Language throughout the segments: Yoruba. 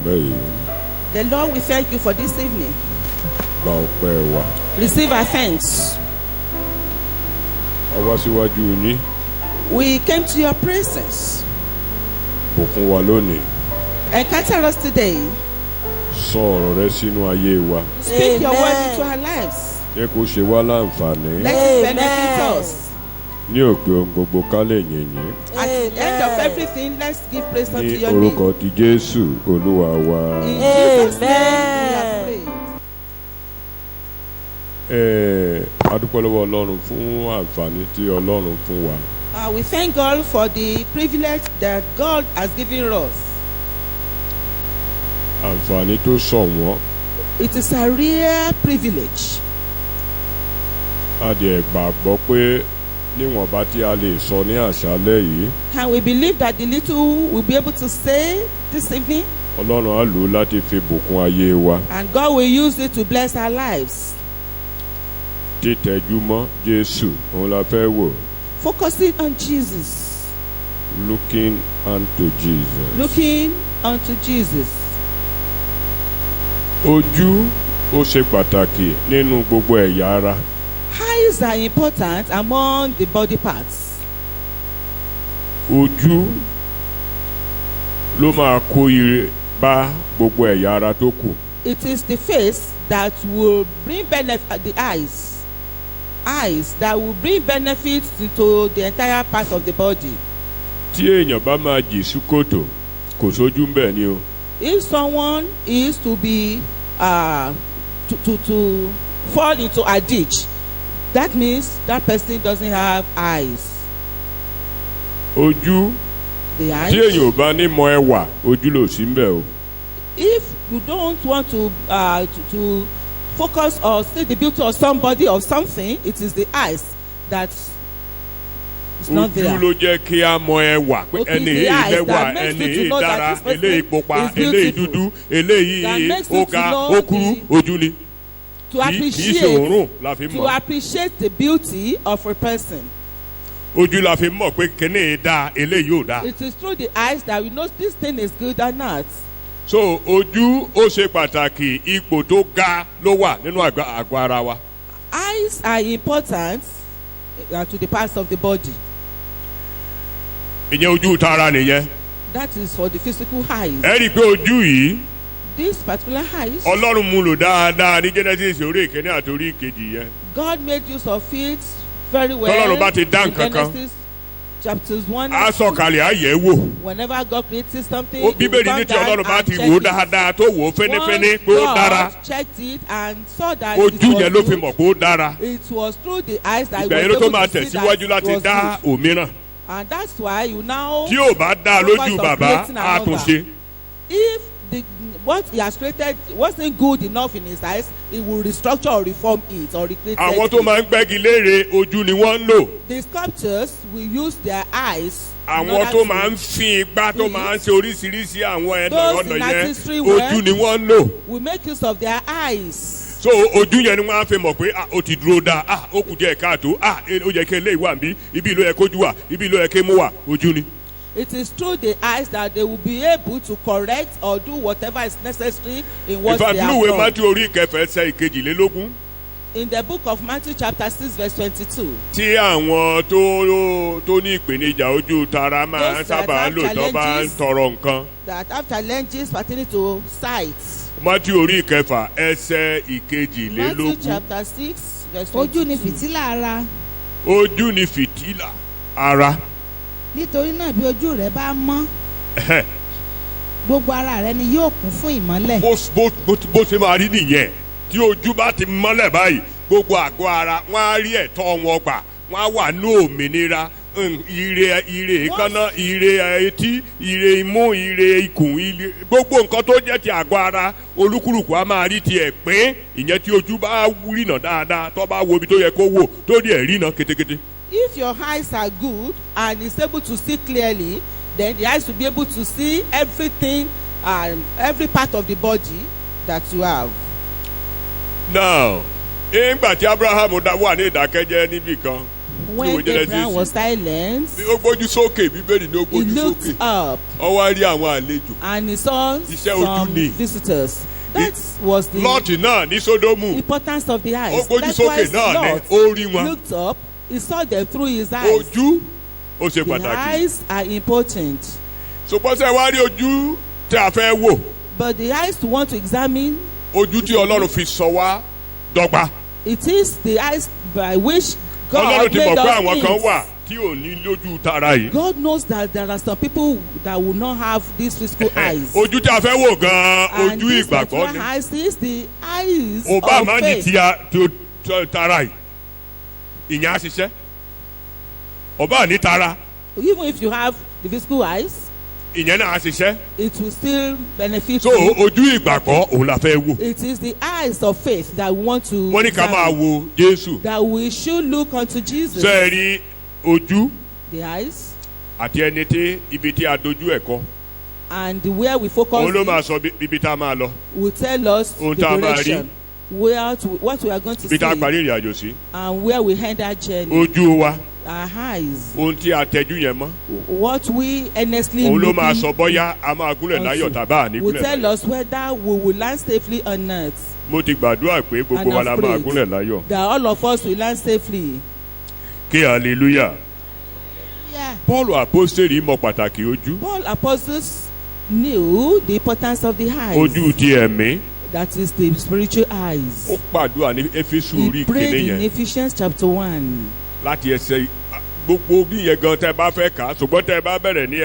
The Lord, we thank you for this evening. Receive our thanks. We came to your presence. Encounter us today. Speak your word into our lives. Let it benefit us. At the end of everything, let's give praise unto your name. In Jesus' name we have prayed. We thank God for the privilege that God has given us. It is a rare privilege. And we believe that the little we'll be able to say this evening, and God will use it to bless our lives. Focusing on Jesus. Looking unto Jesus. Looking unto Jesus. Ojú ó ṣe pàtàkì nínú gbogbo ẹ̀yà ara. Eyes are important among the body parts. Ojú ló máa kó ire bá gbogbo ẹ̀yà ara tó kù. It is the face that will bring benefit, the eyes that will bring benefits to the entire part of the body. Tí èèyàn bá máa jì sí kòtò, kò sójú ń bẹ̀ ni o. If someone is to be to fall into a ditch, that means that person doesn't have eyes. Ojú, the eyes. Tí èèyàn ò bá ní mọ ẹwà, ojú ló sí ń bẹ̀ o. If you don't want to focus or see the beauty of somebody or something, it is the eyes that is not there. Ojú ló jẹ́ kí a mọ ẹwà pé ẹni yìí lẹ́wà, ẹni yìí dára, eléyìí pupa, eléyìí dúdú, eléyìí ó ga, ó kúrú, ojú ni. To appreciate the beauty of a person. Ojú la fi mọ̀ pé kíní dá, eléyìí ò dá. It is through the eyes that we know this thing is good or not. So ojú ó ṣe pàtàkì, ipò tó ga ló wà nínú àgọ́ ara wa. Eyes are important to the parts of the body. Ìyẹn ojú tara nìyẹn. That is for the physical eyes. Ẹ rí i pé ojú yìí. This particular eyes. Ọlọ́run mú lò dáadáa ní Genesis orí ìkíní àti orí ìkejì yẹn. God made use of it very well. Tọ́lọ́run bá ti dá nǹkan kan. Genesis chapters 1. A sọ̀kalẹ̀ á yẹ̀ wò. Whenever God created something, Bíbélì ní tí Ọlọ́run bá ti wò dáadáa tó wò fẹ́nẹ́fẹ́nẹ́ pé ó dára. God checked it and saw that ojú yẹn ló fi mọ̀ pé ó dára. It was through the eyes that ìgbà yẹn ló tó máa tẹ̀síwájú láti dá òmíràn. And that's why you now. Tí ò bá dá lójú bàbá, á tún ṣe. If what he has created wasn't good enough in his eyes, he will restructure or reform it or recreate it. Àwọn tó máa ń gbẹ́gi léèrè ojú ni wọ́n ń lò. The sculptors will use their eyes. Àwọn tó máa ń fi igbá tó máa ń ṣe oríṣiríṣi àwọn ọ̀nà yẹn ojú ni wọ́n ń lò. We make use of their eyes. So ojú yẹn ni wọ́n á fi mọ̀ pé ó ti dúró dáa, ó kù díẹ̀ káàtó, ó yẹ kí eléyìí wà níbí, ibi ló yẹ kójú wà, ibi ló yẹ kí mú wà, ojú ni. It is through the eyes that they will be able to correct or do whatever is necessary in what they have done. Ìfàdúrúwé Matthew orí ìkẹfẹ́ ẹsẹ̀ ìkejìlélógún. In the book of Matthew chapter 6 verse 22. Tí àwọn tó ní ìpèníjà ojú tara máa ń sábà lò tó bá ń tọrọ nǹkan. That have challenges pertaining to sight. Matthew orí ìkẹfà ẹsẹ̀ ìkejìlélógún. Matthew chapter 6 verse 22. Ojú ni fìtílà ara. Ojú ni fìtílà ara. Nítorí náà bí ojú rẹ bá mọ́, gbogbo ara rẹ ni yóò kún fún ìmọ́lẹ̀. Bó ṣe máa rí nìyẹn, tí ojú bá ti mọ́lẹ̀ báyìí, gbogbo àgọ́ ara wọn á rí ẹ̀tọ́ wọn gbà, wọn á wà ní òmìnira. Ire ìkànnà, ire etí, ire imú, ire ikùn, gbogbo nǹkan tó jẹ́ ti àgọ́ ara olúkúlùkù á máa rí tiẹ̀ pín. Ìyẹn tí ojú bá rìnà dáadáa, tó bá wo ibi tó yẹ kó wò, tó rí ẹ̀ rìnà kétékété. If your eyes are good and is able to see clearly, then the eyes will be able to see everything and every part of the body that you have. Now, nígbà tí Abraham wà ní ìdákẹ́jẹ́ níbì kan. When Ìwé Genesis. Abraham was silent, ó gbójú sókè bíbélì ní ó he gbójú looked sókè up ó wá rí àwọn àlejò. and he saw Iṣẹ́ ojú some ni. visitors. That was the Lọ́ọ̀tì náà ní Sódómù importance of the eyes. ó gbójú That's sókè why náà ní Lot ó rí wọn. looked up, he saw them through his eyes. Ojú ó ṣe The pàtàkì. eyes are important, ṣùgbọ́n sẹ́ wá rí ojú tí a fẹ́ wò but the eyes to want to examine, ojú tí Ọlọ́run fi sọ wá dọ́gba. it is the eyes by which Ọlọ́run God ti made mọ̀ pé us àwọn kan wà things. tí ò ní lójú tara yìí. God knows that there are some people that will not have these physical eyes. Ojú tí a fẹ́ wò gan-an And ojú this ìgbàgbọ́ particular ni. eyes is the eyes Ọba of máa ní faith. tí a tó tara yìí. Ìyẹn á ṣiṣẹ́. Ọba ní tara Even if you have the physical eyes, ìyẹn náà á ṣiṣẹ́. it will still benefit So you. ojú ìgbàgbọ́ òun la fẹ́ wò. It is the eyes of faith that we want to Wọ́n ní ká máa examine, wo Jésù. that we should look unto Jesus. Ṣé ẹ rí ojú The eyes àti ẹni tí ibi tí a dojú ẹ̀ kọ? and where we focus Òun ló in máa sọ ibi tá a máa lọ. will tell us Ohun the tá a máa direction, what we are going to Ibi tá a see, parí ìrìn àjò sí. and where we end our journey. Ojú wa Our eyes, ohun tí a tẹjú yẹn mọ́. what we earnestly Òun ló looking máa sọ bóyá a máa gúnlẹ̀ láyọ̀ unto tàbá àní will gúnlẹ̀ tell láyọ̀. us whether we will land safely or not. Mo ti gbàdúrà pé gbogbo And wa la I've máa prayed. gúnlẹ̀ láyọ̀. That all of us will land safely. Kí hallelujah. Yeah. Paul apostoli mọ pàtàkì ojú. Paul apostles knew the importance of the eyes. Ojú ti ẹ̀mí. That is the spiritual eyes. Ó gbàdúrà ní Éfésù He orí prayed ìkíní in yẹn Ephesians chapter 1. láti ẹsẹ̀ gbogbo bí yẹn gan tẹ́ bá fẹ́ kà á ṣùgbọ́n tẹ́ bá bẹ̀rẹ̀ ní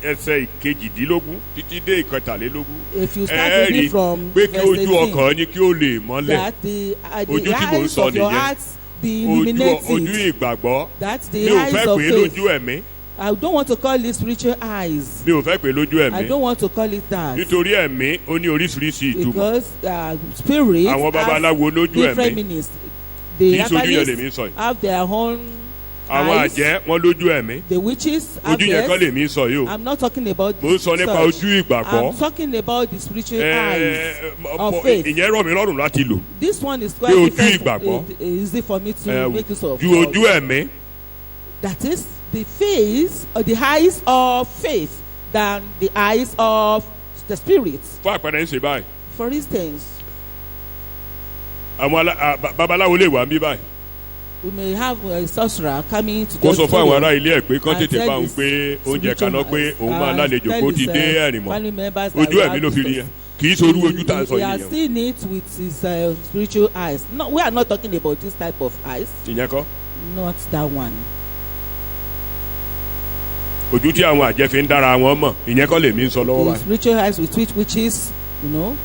ẹsẹ̀ ìkejìdínlógún títí dé ìkẹtàlélógún. If you start Ẹ reading rí from pé kí verse ojú 18, ọkàn yín kí ó lè mọ́lẹ̀. that the Ojú tí mò ń eyes sọ of your nìyẹn. heart be Ojú illuminated. ìgbàgbọ́. That's Mi the ò eyes fẹ́ of pé faith. lójú ẹ̀mí. I don't want to call it spiritual eyes. Mi ò fẹ́ pé lójú I ẹ̀mí. don't want to call it that. Nítorí ẹ̀mí ó ní oríṣiríṣi ìtumọ̀. Because spirit Àwọn babaláwo lójú different ẹ̀mí. meanings. Kì The í sojú yẹn lèmi herbalists sọ yìí. have their own Àwọn eyes. àjẹ́ wọn lójú ẹ̀mí. The witches have Ojú yẹn kọ́ theirs. lèmi sọ yìí o. I'm not talking about Mo ń sọ nípa such. ojú ìgbàgbọ́. I'm talking about the spiritual eyes of faith. Ìyẹn rọ̀ mí lọ́rùn láti lò. This one is Pé quite ojú different. ìgbàgbọ́. It is easy for me to make use of. Ju ojú ẹ̀mí. That is the face or the eyes of faith than the eyes of the spirit. Fún àpẹẹrẹ ń ṣe báyìí. For instance, Àwọn babaláwo lè wà ń bí báyìí. we may have a sorcerer coming to Kó just sọ fún àwọn follow ará ilé ẹ̀ pé kán and tètè tell bá òun his pé oúnjẹ spiritual kaná pé eyes, òun máa lálejò tell kó his, ti dé ẹ̀rìn mọ́. family members that Ojú we ẹ̀mí have ló fi rí yẹn. Kì í sorú ojú tá à ń sọ He has yìí yẹn. seen it with his spiritual eyes. No, we are not talking about this type of eyes. Ìyẹn kọ́. Not that one. Ojú tí àwọn àjẹ́ fi ń dára wọn mọ̀. Ìyẹn kọ́ lèmi ń sọ lọ́wọ́ The báyìí. spiritual eyes with which is, you know,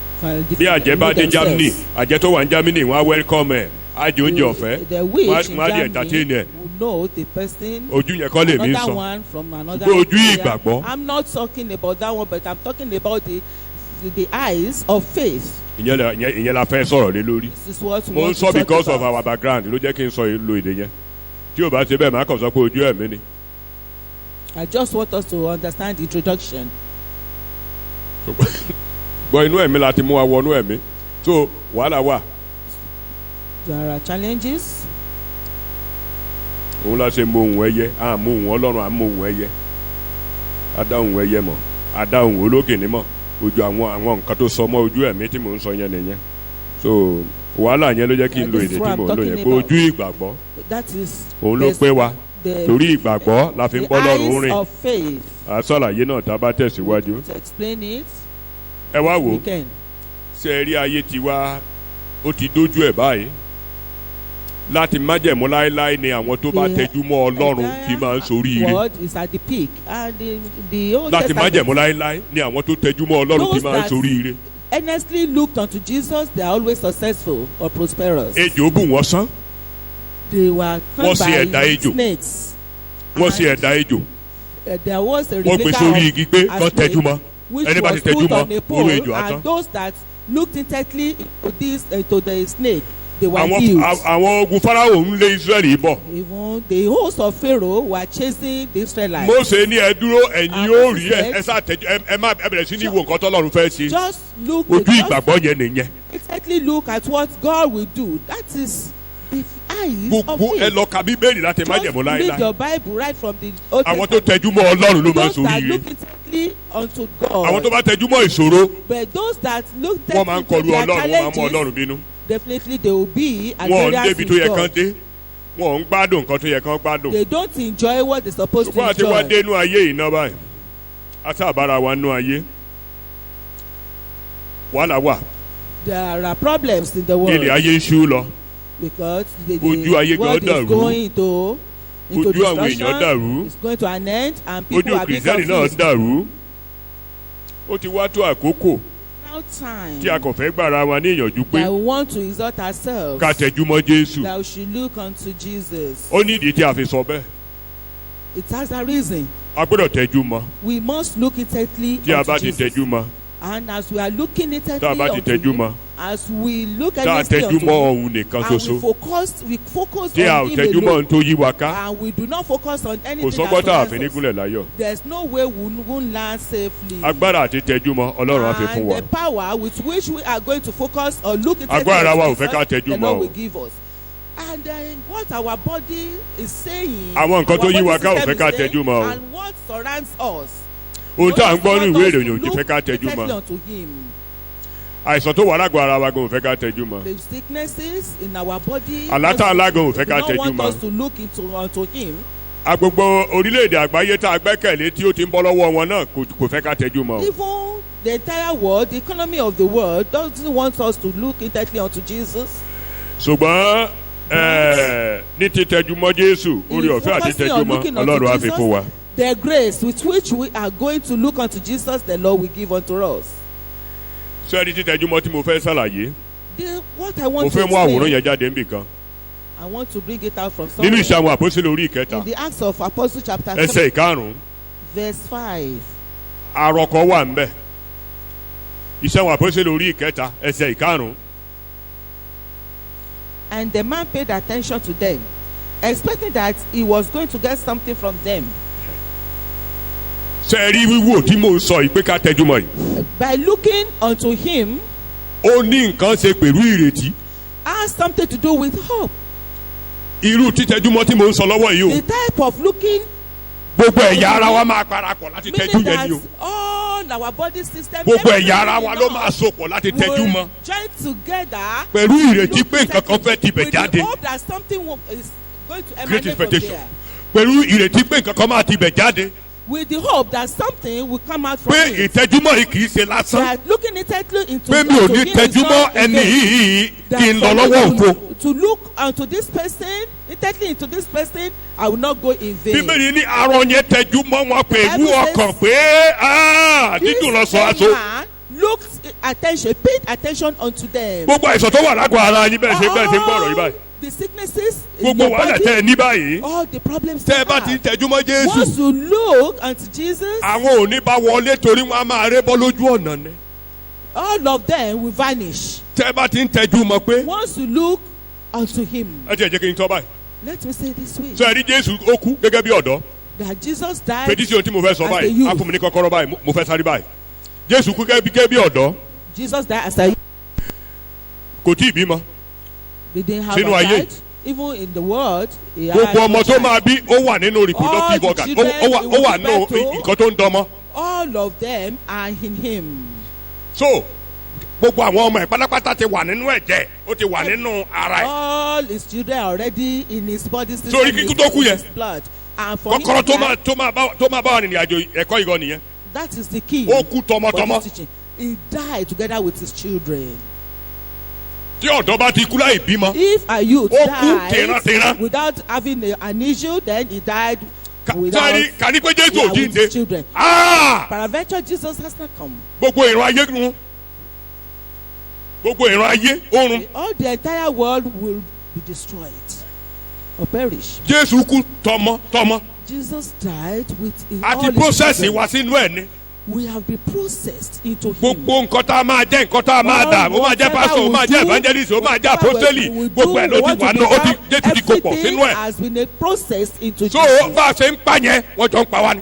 Bí àjẹ́ bá dé Germany, àjẹ́ tó wà ní Germany wọ́n á welcome ẹ̀. Á jẹ oúnjẹ ọ̀fẹ́. The witch in Wọ́n á di entertain Germany ẹ̀. will know the person. Ojú yẹn kọ́ lèmi ń Another sọ. one from another Pé ojú area. ìgbàgbọ́. I'm not talking about that one, but I'm talking about the eyes of faith. Ìyẹn la fẹ́ sọ̀rọ̀ lé lórí. This is what we Mo ń want to sọ talk because of about. our background ló jẹ́ kí n sọ lo èdè yẹn. Tí o bá ṣe bẹ́ẹ̀ máa kàn sọ pé ojú ẹ̀mí ni. I just want us to understand the introduction. Gbọ́ inú ẹ̀mí la ti mú wa wọnú ẹ̀mí. So wàhálà wà. There are challenges. Òun la ṣe mọ ohùn ẹyẹ. À ń mọ ohùn Ọlọ́run à ń mọ ohùn ẹyẹ. A dá ohùn ẹyẹ mọ̀. A dá ohùn ológìnní mọ̀. Ojú àwọn nǹkan tó sọ mọ́ ojú ẹ̀mí tí mò ń sọ yẹn nìyẹn. So wàhálà yẹn ló jẹ́ kí n lo èdè tí mò ń lò yẹn. Pé ojú ìgbàgbọ́. That is Òun ló pé wa. Torí ìgbàgbọ́ la fi ń bọ́ lọ́rùn the eyes rìn. of faith. Àṣàlàyé náà tá a bá tẹ̀síwájú. To explain it, Ẹ wá wò we ó. can. Ṣé ẹ rí ayé tiwa ó ti dójú ẹ̀ báyìí láti májẹ̀mú láéláé ni àwọn tó bá tẹjú mọ́ Ọlọ́run fi máa ń soríire. Word is at the peak, and the Old Láti Testament, májẹ̀mú láéláé ni àwọn tó tẹjú mọ́ Ọlọ́run fi those máa ń that soríire. earnestly looked unto Jesus, they are always successful or prosperous. Ejò bù wọ́n sán, They were Wọ́n found ṣe ẹ̀dá by ejò. snakes. wọ́n ṣe And, ẹ̀dá ejò. There was a Wọ́n gbé replica sórí of igi pé a kán tẹjú snake, mọ́. which Ẹni bá was ti tẹjú put mọ́, on a oró pole, ejò á tán. and those that looked intently into the snake, they were Àwọn healed. àwọn ogun Fáráò ń lé Ísírẹ́lì bọ̀. Even the host of Pharaoh were chasing the Israelites. Mósè ní ẹ dúró ẹ̀yin And yóò Moses rí ẹ said, sá tẹjú ẹ má ẹ bẹ̀rẹ̀ sí ní wo nǹkan tọ́lọ́run fẹ́ ṣe. Just look, Ojú just ìgbàgbọ́ yẹn nìyẹn. exactly look at what God will do. That is the eyes of gbogbo ẹ him. lọ ka bíbélì láti má Just jẹ̀mọ́ read láéláé. your Bible right from the Old Àwọn tó Testament. tẹjú mọ́ Ọlọ́run ló máa ń Those that ṣoríire. look intently unto Àwọn tó God. bá tẹjú mọ́ ìṣòro But those that look wọ́n máa ń intently kọlu to their Ọlọ́run, wọ́n máa ń mú challenges, Ọlọ́run bínú. definitely they will be at Wọn ò ń variance débi tó yẹ with kán God. dé. Wọn ò ń gbádùn nǹkan tó yẹ kán gbádùn. They don't enjoy what they're supposed to Ṣùgbọ́n àti wá enjoy. dé inú ayé yìí náà báyìí. Àtàbára wa nú ayé. Wàhálà wà. There are problems in the world. Ilé ayé ń ṣú lọ. Because the Ojú ayé world gan is dàrú. going into Ojú àwọn èèyàn destruction. dàrú. It's going to an end and people Ojú are being Kìrìsìtẹ́nì náà confused. dàrú. Ó ti wá tó àkókò Now time tí a kò fẹ́ gbára wa ní ìyànjú pé that we want to exalt ourselves, ká tẹjú mọ́ Jésù. that we should look unto Jesus. Ó ní ìdí tí a fi sọ bẹ́ẹ̀. It has a reason. A gbọ́dọ̀ tẹjú mọ́. We must look intently Tí a unto bá ti Jesus. tẹjú mọ́. And as we are looking intently Tá a bá ti unto tẹjú him, mọ́. as we look Tá a earnestly tẹjú unto mọ́ him, òun nìkan and ṣoṣo. we focus Tí a ò on him tẹjú mọ́ alone, ohun tó yí wa ká. and we do not focus on Kò anything sọ́gbọ́n tá a that fi ní surrounds us, gúnlẹ̀ láyọ̀. there's no way we won't land safely. Agbára àti tẹjú mọ́ Ọlọ́run á fi fún And wa. the power with which we are going to focus or look intently Agbára wa ò unto fẹ́ ká Jesus, tẹjú the mọ́ Lord o. will give us. And then what our body is saying, Àwọn nǹkan tó our yí wa body ká ò system fẹ́ ká is saying, tẹjú mọ́ o. and what surrounds us. Ohun tá à ń Those gbọ́ ní want ìwé us to ìròyìn ò ti look fẹ́ ká tẹjú intently mọ́. unto him. Àìsàn tó wà lágọ̀ọ́ ara wa gan ò fẹ́ ká tẹjú mọ́. The sicknesses in our body. Àlátà alágan ò fẹ́ ká do tẹjú not want mọ́. us to look unto him. Agbogbo orílẹ̀-èdè àgbáyé tá a gbẹ́kẹ̀lé tí ó ti ń bọ́ lọ́wọ́ wọn náà kò fẹ́ ká tẹjú mọ́ o. Even the entire world, the economy of the world, doesn't want us to look intently unto Jesus. Ṣùgbọ́n ní títẹjú mọ́ Jésù orí ọ̀fẹ́ àti Focusing tẹjú on mọ́ looking unto Ọlọ́run á fi Jesus, fún wa. the grace with which we are going to look unto Jesus, the Lord will give unto us. Sẹ́ẹ̀rí títẹjú mọ́ tí mo fẹ́ ṣàlàyé. What I Mo want to fẹ́ mú àwòrán explain, yẹn jáde níbì kan. I want to bring it out from Nínú somewhere. ìṣe àwọn àpọ́sítélì orí ìkẹta In the Acts of Apostles chapter ẹsẹ̀ 3, ìkarùn-ún verse 5. àròkọ wà ń bẹ̀. Ìṣe àwọn àpọ́sítélì orí ìkẹta ẹsẹ̀ ìkarùn-ún. And the man paid attention to them, expecting that he was going to get something from them. Sẹ́ẹ̀rí wíwò tí mò ń sọ yìí pé ká tẹjú mọ́ yìí. By looking unto him, Ó ní nǹkan ṣe pẹ̀lú ìrètí. has something to do with hope. Irú títẹjú mọ́ tí mò ń sọ lọ́wọ́ yìí o. The type of looking, Gbogbo ẹ̀yà ara wa máa parapọ̀ láti tẹjú meaning yẹn that ni o. all our body system, Gbogbo everything ẹ̀yà ara in wa ló us máa sopọ̀ láti tẹjú will mọ́. join together Pẹ̀lú ìrètí look pé nǹkan kan fẹ́ tibẹ̀ with the jáde. hope that something is going to Great emanate from expectation. there. Pẹ̀lú ìrètí pé nǹkan kan máa tibẹ̀ jáde. With the hope that something will come out from Pé it. ìtẹjúmọ́ yìí kì í ṣe lásán. That looking intently into Pé mi ò unto ní him is tẹjúmọ́ not in ẹni vain. yìí That kí n lọ for me lọ́wọ́ òfo. to look unto this person, intently into this person, I will not go in vain. Bíbélì ní arọ yẹn tẹjúmọ́ wọn pẹ̀lú Bible says- ọkàn pé dídùn lọ sọ This aṣọ. man looked attention, paid attention unto them. Gbogbo àìsàn tó wà lágọ̀ọ́ ara yín bẹ́ẹ̀ ṣe bẹ́ẹ̀ ṣe ń gbọ́ ọ̀rọ̀ yìí báyìí. The sicknesses in Gbogbo your wàhálà body, tẹ́ ẹ ní báyìí. all the problems Tẹ́ ẹ you bá ti ń have. tẹjúmọ́ Jésù. Once you look unto Jesus, Àwọn ò ní bá wọlé torí wọn á máa ré bọ́ lójú ọ̀nà ni. all of them will vanish. Tẹ́ ẹ bá ti ń tẹjúmọ́ pé. Once you look unto him, Ẹ jẹ́ kí n tọ́ báyìí. let me say this way, Sọ ẹ rí Jésù ó kú gẹ́gẹ́ bí ọ̀dọ́. that Jesus died Fèdí sí ohun tí mo fẹ́ sọ as a báyìí. youth. Á fún mi ní kọ́kọ́rọ́ báyìí. Mo fẹ́ sáré báyìí. Jésù kú gẹ́gẹ́ bí ọ̀dọ́. Jesus died as a Kò tí ì bímọ. they didn't have Sínú a ayé. child. Even in the world, he had Gbogbo ọmọ no tó child. máa bí ó wà nínú reproductive All the organ. children Ó he will wà give nínú birth to. nǹkan tó ń dánmọ́. All of them are in him. So gbogbo àwọn ọmọ ẹ̀ pátápátá ti wà nínú ẹ̀jẹ̀. Ó ti wà nínú ara ẹ̀. All his children are already in his body system. Sórí kíkú tó kú in yẹn. his blood. And for him Kọ́kọ́rọ́ to tó die, máa bá wà nínú àjò ẹ̀kọ́ ìgò nìyẹn. that is the key. Ó kú for tọmọtọmọ. this teaching. He died together with his children. Tí ọ̀dọ́ bá ti kú láì bímọ. If a youth Ó kú died tìrantìran. without having an issue, then he died without Sáré kàní pé Jésù ò with his jíǹde. children. Ah! Peradventure, Jesus has not come. Gbogbo ìran ayé nu. Gbogbo ìran ayé oorun. All the entire world will be destroyed or perish. Jésù kú tọmọ. Jesus died with A all ti his process children. wa sínú ẹ̀ ni. We have been processed into him. Gbogbo nǹkan tá a máa jẹ́ nǹkan tá a máa dà. Ó máa jẹ́ pásítọ̀, ó máa jẹ́ evangelist, ó máa jẹ́ apostoli. Gbogbo ẹ̀ ló ti wà náà. Ó ti Jésù ti kó pọ̀ sínú Everything ẹ̀. has been a process into So Jesus. bá a ṣe ń pa yẹn, wọ́n jọ ń pa wá ni.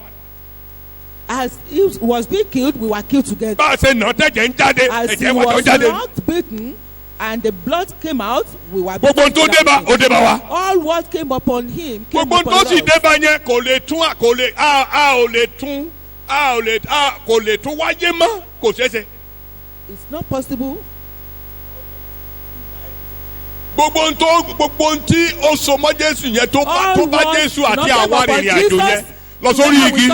As he was being killed, we were killed together. Bá a ṣe nà tẹ̀jẹ̀ ń jáde, As he ẹ̀jẹ̀ wa jọ was jáde. not beaten, and the blood came out, we were gbogbo ohun tó dé bá ó dé bá wa. all what came upon him came gbogbo upon ohun tó sì us. dé bá yẹn kò lè tún kò lè tún wáyé mọ́ kò ṣeé ṣe. It's not possible. gbogbo ohun tí ó so mọ́ Jésù yẹn tó bá Jésù àti àwọn arìnrìn àjò yẹn lọ sórí igi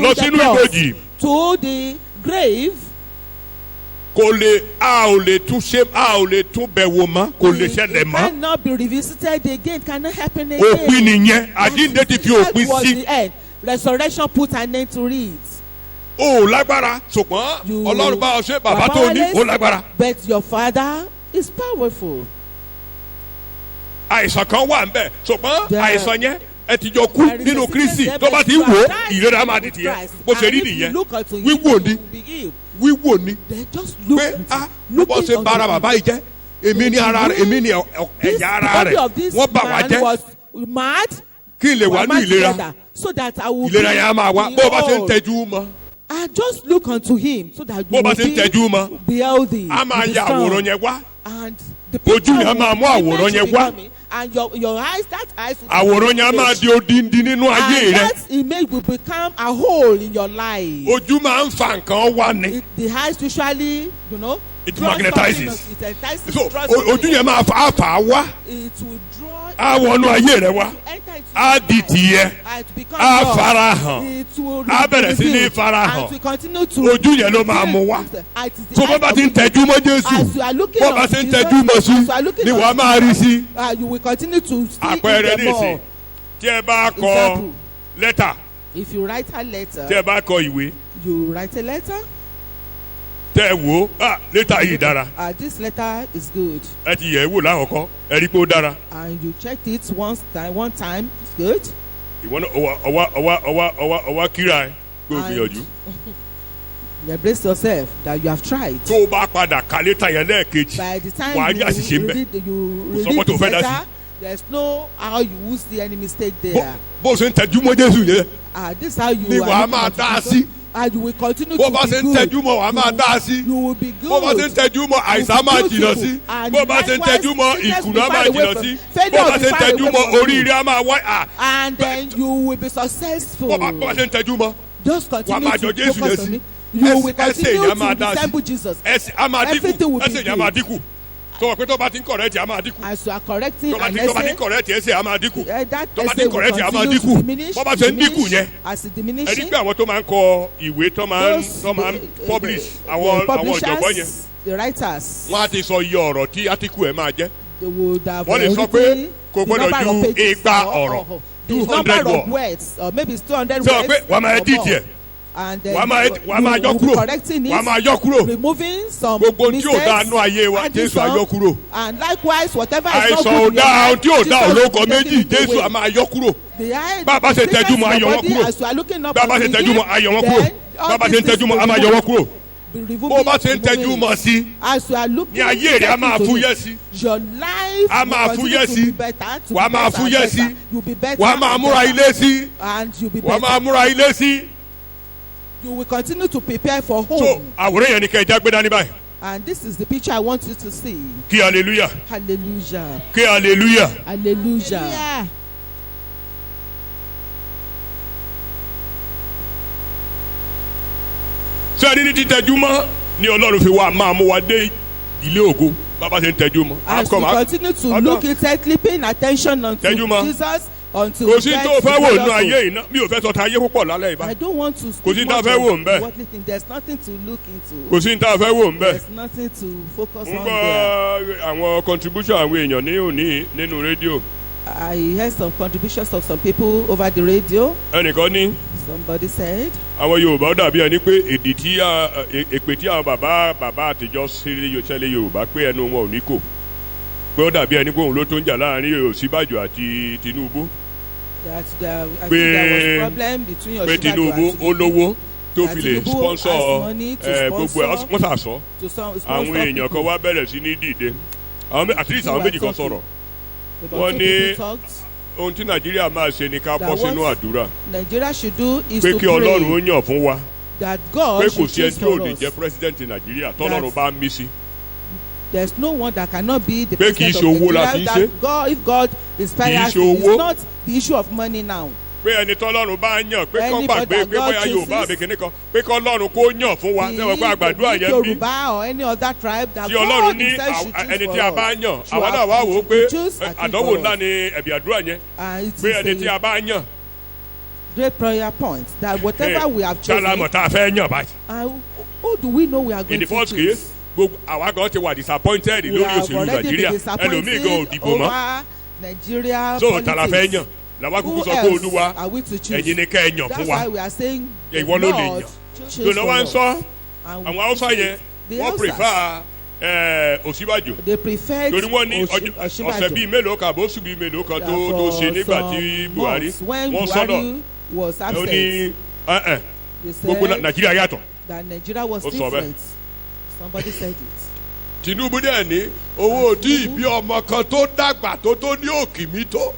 lọ sínú ibojì. to the grave. a ò lè tún bẹ̀wò mọ́ kò lè ṣẹlẹ̀ mọ́. It cannot be revisited again, cannot happen again. òpin nìyẹn àjíǹde ti fi òpin That was sí. the end. Resurrection put an end to it. o lágbára ṣùgbọ́n Ọlọ́run bá ọ ṣe bàbá tó ní o lágbára. But your father is powerful. àìsàn kan wà ń bẹ̀ ṣùgbọ́n àìsàn yẹn ẹ ti jọ kú nínú Kristi tó bá ti wò ìrora máa di tiẹ̀ bó ṣe rí nìyẹn wíwò ni pé ló bọ́ ṣe bára bàbá yìí jẹ́ èmi ní ẹ̀yà ara rẹ̀ wọ́n bà wá jẹ́ kí n lè wà ní ìlera ìlera yẹn á máa wá bó bá ṣe ń tẹ́jú mọ́. I just look unto him so that bó bá ṣe ń tẹ́jú mọ́ be healthy. a máa ya àwòrán yẹn wá and ojú yẹn máa mú àwòrán yẹn wá. And your eyes, that eyes. àwòrán yẹn á máa di odindi nínú ayé rẹ. And that image will become a hole in your life. ojú máa ń fa nǹkan wá ni. The eyes usually, it magnetizes. It entices. So ojú yẹn máa fà á wá. It will draw. á wọnú ayé rẹ wá. á di tìyẹ. á fara hàn. á bẹ̀rẹ̀ sí ní fara hàn. ojú yẹn ló máa mú wá. tó bá bá ti ń tẹjú mọ́ Jésù. bó bá ti ń tẹjú mọ́ sí ni wàá máa rí sí. You will continue to see àpẹẹrẹ nísìn tí ẹ bá kọ lẹ́tà. If you write a letter. tí ẹ bá kọ ìwé. You write a letter. tẹ wo lẹ́tà yìí dára. This letter is good. ẹ ti yẹ̀ ẹ́ wò lákọ̀ọ́kọ́ ẹ rí pé ó dára. And you checked it one time it's good. ìwọ náà ọwá kíra ẹ pé o gbìyànjú. You embrace yourself that you have tried. tó o bá padà ka lẹ́tà yẹn lẹ́ẹ̀kejì wà á rí àṣìṣe ń bẹ̀. You read the letter, there's no how you will see any mistake there. bó o ṣe ń tẹjú mọ́ Jésù yẹn. This how you ni wàá máa dá a sí. And you will continue bó to be good. bó bá ṣe ń tẹjú mọ́ wàá máa dá a sí. You will be good. bó bá ṣe ń tẹjú mọ́ àìsàn máa jìnnà sí. bó bá ṣe ń tẹjú mọ́ ìkùnà máa jìnnà sí. bó bá ṣe ń tẹjú mọ́ oríire á máa wá. And then you will be successful. bó bá ṣe ń tẹjú mọ́. Just continue to focus on it. You will continue to resemble Jesus. Everything will be good. ẹsẹ̀ yẹn máa dínkù. tó o pé tó bá ti ń correct á máa dínkù. As you are correcting an essay. tó bá ti ń correct ẹsẹ̀ á máa dínkù. That tó bá ti essay ń correct will á máa continue dínkù. to diminish. bó bá ṣe ń dínkù yẹn. As it diminishes. ẹni pé àwọn tó máa ń kọ ìwé tó máa ń publish àwọn ọ̀jọ̀gbọ́n yẹn. The writers. wọ́n á ti sọ iye ọ̀rọ̀ tí átíkù ẹ̀ máa jẹ́. They would have wọ́n lè sọ pé kò gbọ́dọ̀ ju 200 words or maybe it's 200 words. sọ pé wàá máa edit ẹ̀. And wàá máa yọ kúrò. wàá máa yọ kúrò. Removing some gbogbo tí ò dáa nú ayé wa Jésù á yọ kúrò. And likewise whatever is not good. àìsàn ò dáa tí ò dáa olóko méjì Jésù á máa yọ kúrò. bàbá ṣe tẹjú mọ́ ayọ̀ wọn kúrò. bàbá ṣe tẹjú mọ́ ayọ̀ wọn kúrò. bàbá ṣe tẹjú mọ́ ayọ̀ wọn kúrò. bó bá ṣe ń tẹjú mọ́ sí. ní ayé rẹ̀ á máa fúyẹ́ sí. á máa fúyẹ́ sí. wàá máa fúyẹ́ sí. wàá máa múra ilé sí. wàá máa múra ilé sí. You will continue to prepare for home. So àwòrán yẹn ni kẹ́ ẹ já gbé dání báyìí. And this is the picture I want you to see. Kí hallelujah. Hallelujah. Kí hallelujah. Hallelujah. Yeah. Sẹ́ni ní títẹ́jú mọ́ ni Ọlọ́run fi wá máa mú wa dé ilé ògo bàbá ṣe ń tẹ́jú mọ́. As we continue to look intently paying attention unto Jesus. Kò sí tó fẹ́ wò nínú ayé yìí náà mi ò fẹ́ sọ ta ayé púpọ̀ lálẹ́ ìbá. I don't want to speak kò sí tá a fẹ́ wò ń bẹ̀. There's nothing to look into. Kò sí tá a fẹ́ wò ń bẹ̀. There's nothing to focus on there. ń gbọ́ àwọn contribution àwọn èèyàn ní òní nínú rédíò. I heard some contributions of some people over the radio. ẹnìkan ní. Somebody said. àwọn Yorùbá ó dàbí ẹni pé èdè tí èpè tí àwọn bàbá àtijọ́ ṣẹlẹ̀ Yorùbá pé ẹnu wọn ò ní kò pé ó dàbí ẹni pé òun ló tó ń jà láàrin Ọ̀ṣínbàjò àti Tinubu. pé Tinubu ó lówó tó fi lè sponsor gbogbo ẹ̀ wọ́n sàsọ àwọn èèyàn kan wá bẹ̀rẹ̀ sí ní dìde at least àwọn méjì kan sọ̀rọ̀ wọ́n ní ohun tí Nàìjíríà máa ṣe ni ká bọ́ sínú àdúrà pé kí Ọlọ́run ó yàn fún wa pé kò sí ẹni tí ò lè jẹ́ president Nàìjíríà tọ́lọ́run bá mí sí There's no one that cannot be the Pé kì í president ṣe of owó la fi Nigeria. ń ṣe. That God, if God inspires ṣe you, owó. it's not the issue of money now. pé ẹni tọ́lọ́run bá yàn pé kọ́ Anybody gbàgbé that pé bóyá God Yorùbá chooses. àbí kìnìún kan pé kọ́ Ọlọ́run kó yàn fún wa sẹ́wọ̀n pé àgbàdua If yẹn bí Yoruba or any other tribe that tí Ọlọ́run God ní himself should choose ẹni for tí a bá us. yàn Should àwa náà have- wá wò ó pé should choose a king àdánwò for ńlá us. ni ẹ̀bì àdúrà yẹn And pé it ẹni is tí a a bá yàn great prayer point that whatever we have ṣálámọ̀ chosen, tá a fẹ́ yàn báyìí. who do we know we are In going the to first choose? case gbogbo àwa gan ti wà disappointed We lórí have òṣèlú already Nàìjíríà been ẹlòmíì gan ò disappointed dìbò mọ́ over Nigeria so ta la fẹ́ politics. yàn làwa kúkú Who sọ pé else Olúwa are we to choose? ẹ̀yin ni kẹ́ ẹ yàn fún That's wa why we are saying the ìwọ ló lè Lord yàn choose lọ́nà wa ń for sọ us. And àwọn Haúsá yẹn the wọ́n Hausas, prefer Ọ̀ṣínbàjò they preferred torí wọ́n ní Ọ̀ṣínbàjò. ọ̀sẹ̀ bíi mélòó kan àbóṣù bíi mélòó kan tó For ṣe nígbà some tí Buhari months, when wọ́n sọ̀rọ̀ Buhari was ó absent, ní they gbogbo said Nàìjíríà yàtọ̀ that Nigeria was Ó sọ bẹ́ẹ̀. different. Somebody said it. Tinubu dẹ̀ ní owó tí ìbí ọmọ kan tó dàgbà tó ní òkìmí tó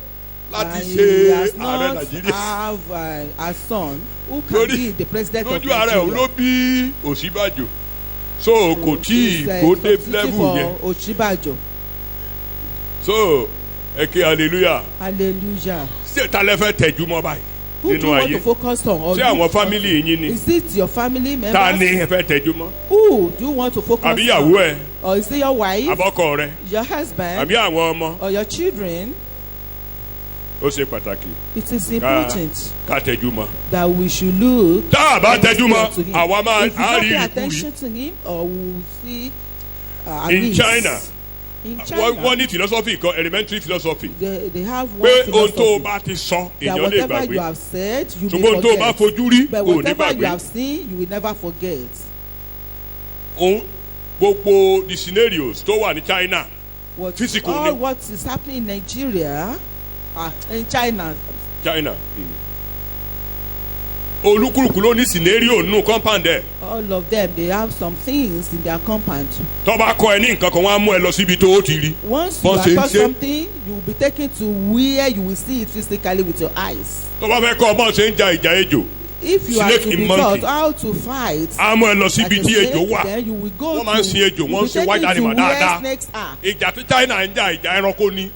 láti And ṣe he has ààrẹ not Nàìjíríà have a son who can Lórí- be the president of lójú ààrẹ òun ló Nigeria. bí Ọ̀ṣínbàjò so kò tí ì kó dé level yẹn for Ọ̀ṣínbàjò. so ẹ ké hallelujah Hallelujah. ṣé ta lẹ fẹ́ tẹ̀jú mọ́ báyìí Who do nínú you want ayé to focus on? Or ṣé you- àwọn fámìlì yín ni Is it your family members? ta ni ẹ fẹ́ tẹ̀jú mọ́ Who do you want to focus àbí ìyàwó on? ẹ Or is it your wife, àbọ́kọ rẹ your husband, àbí àwọn ọmọ or your children? ó ṣe pàtàkì It is important ká tẹ̀jú mọ́ that we should look tá a bá tẹ̀jú mọ́ to him. àwa máa If we á don't rí pay ìrìkúrì attention to him, or we will see in amiss. China In China, wọ́n ní philosophy kan elementary philosophy they have one pé ohun tó o philosophy bá ti sọ that èèyàn lè whatever gbàgbé you have said, you ṣùgbọ́n may ohun tó o bá forget. fojú rí But kò ní whatever you gbàgbé have seen, you will never forget. ohun gbogbo the scenarios tó wà ní China What, Physical all ni. what is happening in Nigeria, in China, China olúkúlùkù ló ní scenario nù compound ẹ̀ all of them, they have some things in their compound. tó bá kọ́ ẹ ní nǹkan kan wọ́n á mú ẹ lọ síbi tó o ti rí Once you Bọ́n are ṣe ń taught ṣe. something, you will be taken to where you will see it physically with your eyes. tó bá fẹ́ kọ́ ọmọ ṣe ń ja ìjà ejò If you are Snake to in be monkey. taught how to fight, á mú ẹ lọ síbi like tí a ejò snake, wà then you will go Wọ́n máa ń sin ejò, you wọ́n will ń sin be white taken to animal where dáadáa. snakes are. ìjà tí China ń jà ìjà ẹranko ni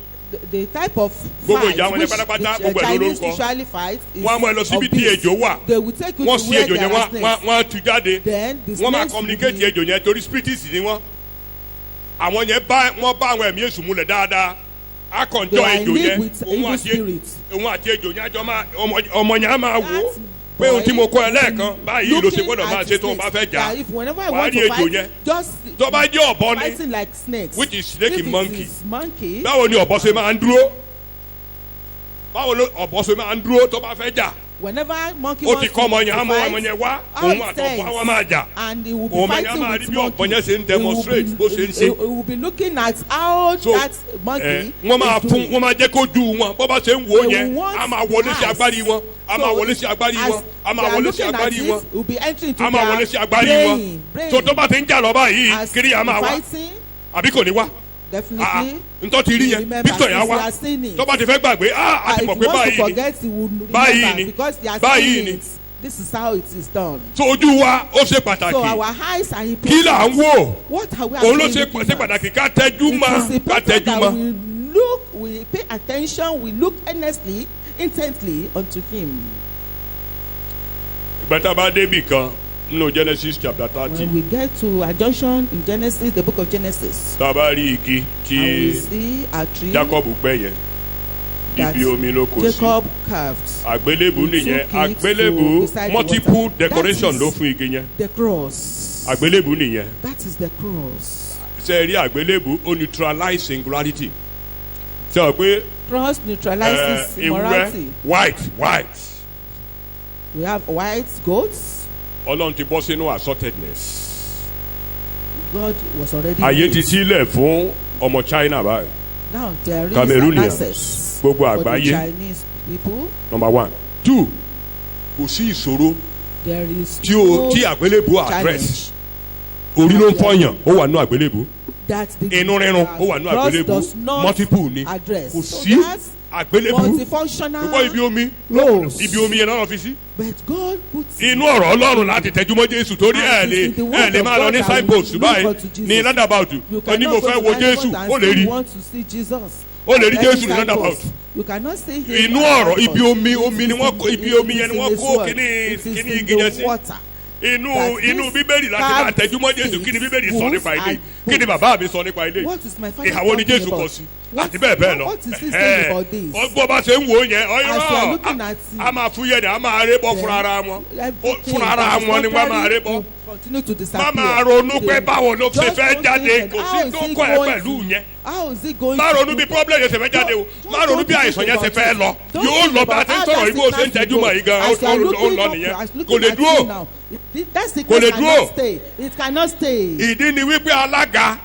The type of Gbogbo fight ìjà wọn yẹn which pátápátá, the gbogbo ẹ̀ ló Chinese lórúkọ. usually fight is wọ́n á mú ẹ lọ síbi of tí beast. ejò wà They will take you wọ́n to sin where ejò there yẹn are snakes. wọ́n á tú jáde Then the wọ́n máa snakes will communicate be- ejò yẹn torí spirits ni wọ́n àwọn yẹn wọ́n bá àwọn ẹ̀mí èṣù múlẹ̀ dáadáa They akọ̀njọ́ are ejò linked yẹn with evil spirits. òun àti ejò yẹn àjọ máa ọmọ yẹn á máa wò ó That pé ohun tí mo kọ́ ẹ boy lẹ́ẹ̀kan báyìí ló ṣe looking gbọ́dọ̀ máa at ṣe tó o bá snakes, fẹ́ jà that if whenever I wàá want rí to ejò fight, yẹn just tó bá jẹ́ ọ̀bọ ni fighting like snakes. which is snake If in it monkey is monkey, báwo ni ọ̀bọ ṣe máa ń dúró báwo ló ọ̀bọ ṣe máa ń dúró tó bá fẹ́ jà whenever monkey ó wants ti kọ́ ọmọ yẹn á mú fight, ọmọ yẹn wá how òun it àtọ̀bọ stands, àwọn máa jà and he will be òun yẹn á fighting máa rí with bí ọ̀bọ monkey. yẹn ṣe ń demonstrate bó ṣe ń ṣe. He will be looking at how So, that monkey wọ́n máa is fún doing. wọ́n máa jẹ́ kó ju wọn bó bá ṣe ń wo They yẹn will want a máa wọlé sí eyes. agbárí wọn a máa So, wọlé sí agbárí as wọn a máa they are wọlé sí looking at agbárí it, wọn will be entering into a máa wọlé sí their agbárí wọn brain. so tó bá ti ń jà lọ báyìí As kiri a máa wá fighting, àbí kò ní wá definitely. ntọ́ ti rí you yẹn remember picture yẹn á since wá you are seeing it. tó bá ti fẹ́ gbàgbé a If ti you mọ̀ pé want to báyìí ni forget, you will Báyìí remember ni. because they are Báyìí saying ni. it. This is how it is done. so ojú wa ó ṣe So pàtàkì our eyes are important. kí là ń wò What are we òun ló actually ṣe looking at? pàtàkì ká tẹ́jú It mọ́ is ká important tẹ́jú that mọ́. we look, we pay attention, we look earnestly, intently unto Him. ìgbà tá a bá débì kan nínú Genesis chapter 30 When we get to a junction in Genesis, the book of Genesis, tá a bá rí igi tí and we see a tree Jacob gbẹ́ yẹn that ibi omi ló kó sí Jacob carved. àgbélébù He nìyẹn took it àgbélébù to beside the multiple water. decoration That is ló fún igi yẹn The cross. àgbélébù nìyẹn That is the cross. ṣe rí àgbélébù ó neutralize singularity ṣe ọ pé Cross neutralizes ewúrẹ́ immorality. white We have white goats. Ọlọ́run ti bọ́ sínú assortedness God was already. ayé made. ti sílẹ̀ fún ọmọ China báyìí Now there is Cameroonians, an access gbogbo for the àgbáyé. Chinese people. number 1 2 kò sí ìṣòro There is tí àgbélébù address orí ló ń fọyàn ó wà nínú àgbélébù that the inú rírun ó wà nínú cross àgbélébù does not multiple ni address. kò So sí that àgbélébú multifunctional ṣùgbọ́n ibi omi roles. ibi omi yẹn náà fi sí. But God puts inú ọ̀rọ̀ ọlọ́run láti tẹjúmọ́ jésù torí ẹ̀ lè máa lọ ní signpost báyìí ní roundabout ó ní mo fẹ́ wo jésù ó lè rí You want to see Jesus. ó lè rí jésù ní roundabout. You cannot see him. inú ọ̀rọ̀ ibi omi ni wọ́n kó ibi omi yẹn ni wọ́n kó kíní igi yẹn sí. inú bíbélì láti máa tẹjúmọ́ jésù kí ni bíbélì sọ nípa ilé kí ni bàbá mi sọ nípa ilé ìhàwọ́ ni jésù kọ sí àti bẹ́ẹ̀ bẹ́ẹ̀ lọ. ọgbọ́n bá ṣe ń wò yẹn ọyọ́ a máa fúyẹ́ ni a máa ré bọ́ fúnra ara wọn ni wọ́n máa ré bọ́. má máa ronú pé báwo ló ṣe fẹ́ jáde kò sí tó kọ́ ẹ pẹ̀lú yẹn. má ronú bí problem yẹn ṣe fẹ́ jáde o má ronú bí àìsàn yẹn ṣe fẹ́ lọ yóò lọ bá a ti ń sọ̀rọ̀ ibi ó ṣe ń tẹ́jú mọ́ yìí gan ó lọ nìyẹn kò lè dúró kò lè dúró. It cannot stay. ìdí ni wípé alága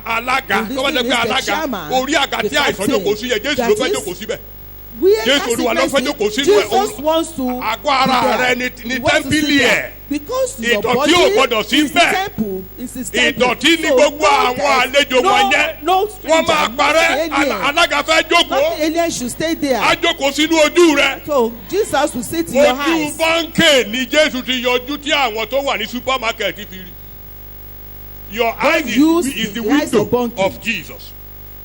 tó bá jẹ́ pé alága orí àga tí àìsàn jókòó sí yẹ jésù ló fẹ́ jókòó síbẹ̀. jésù olúwa ló fẹ́ jókòó sínú ẹ̀ àgọ́ ara rẹ ní tẹ́ḿpìlì ẹ̀ ìdọ̀tí ò gbọ́dọ̀ sí bẹ́ẹ̀ ìdọ̀tí ní gbogbo àwọn àlejò wọn yẹn wọ́n máa parẹ́ alága fẹ́ jókòó á jókòó sínú ojú rẹ ojú bọ́ńkè ni jésù ti yọjú tí àwọn tó wà ní supermarket fi rí. Your eyes is the window of Jesus.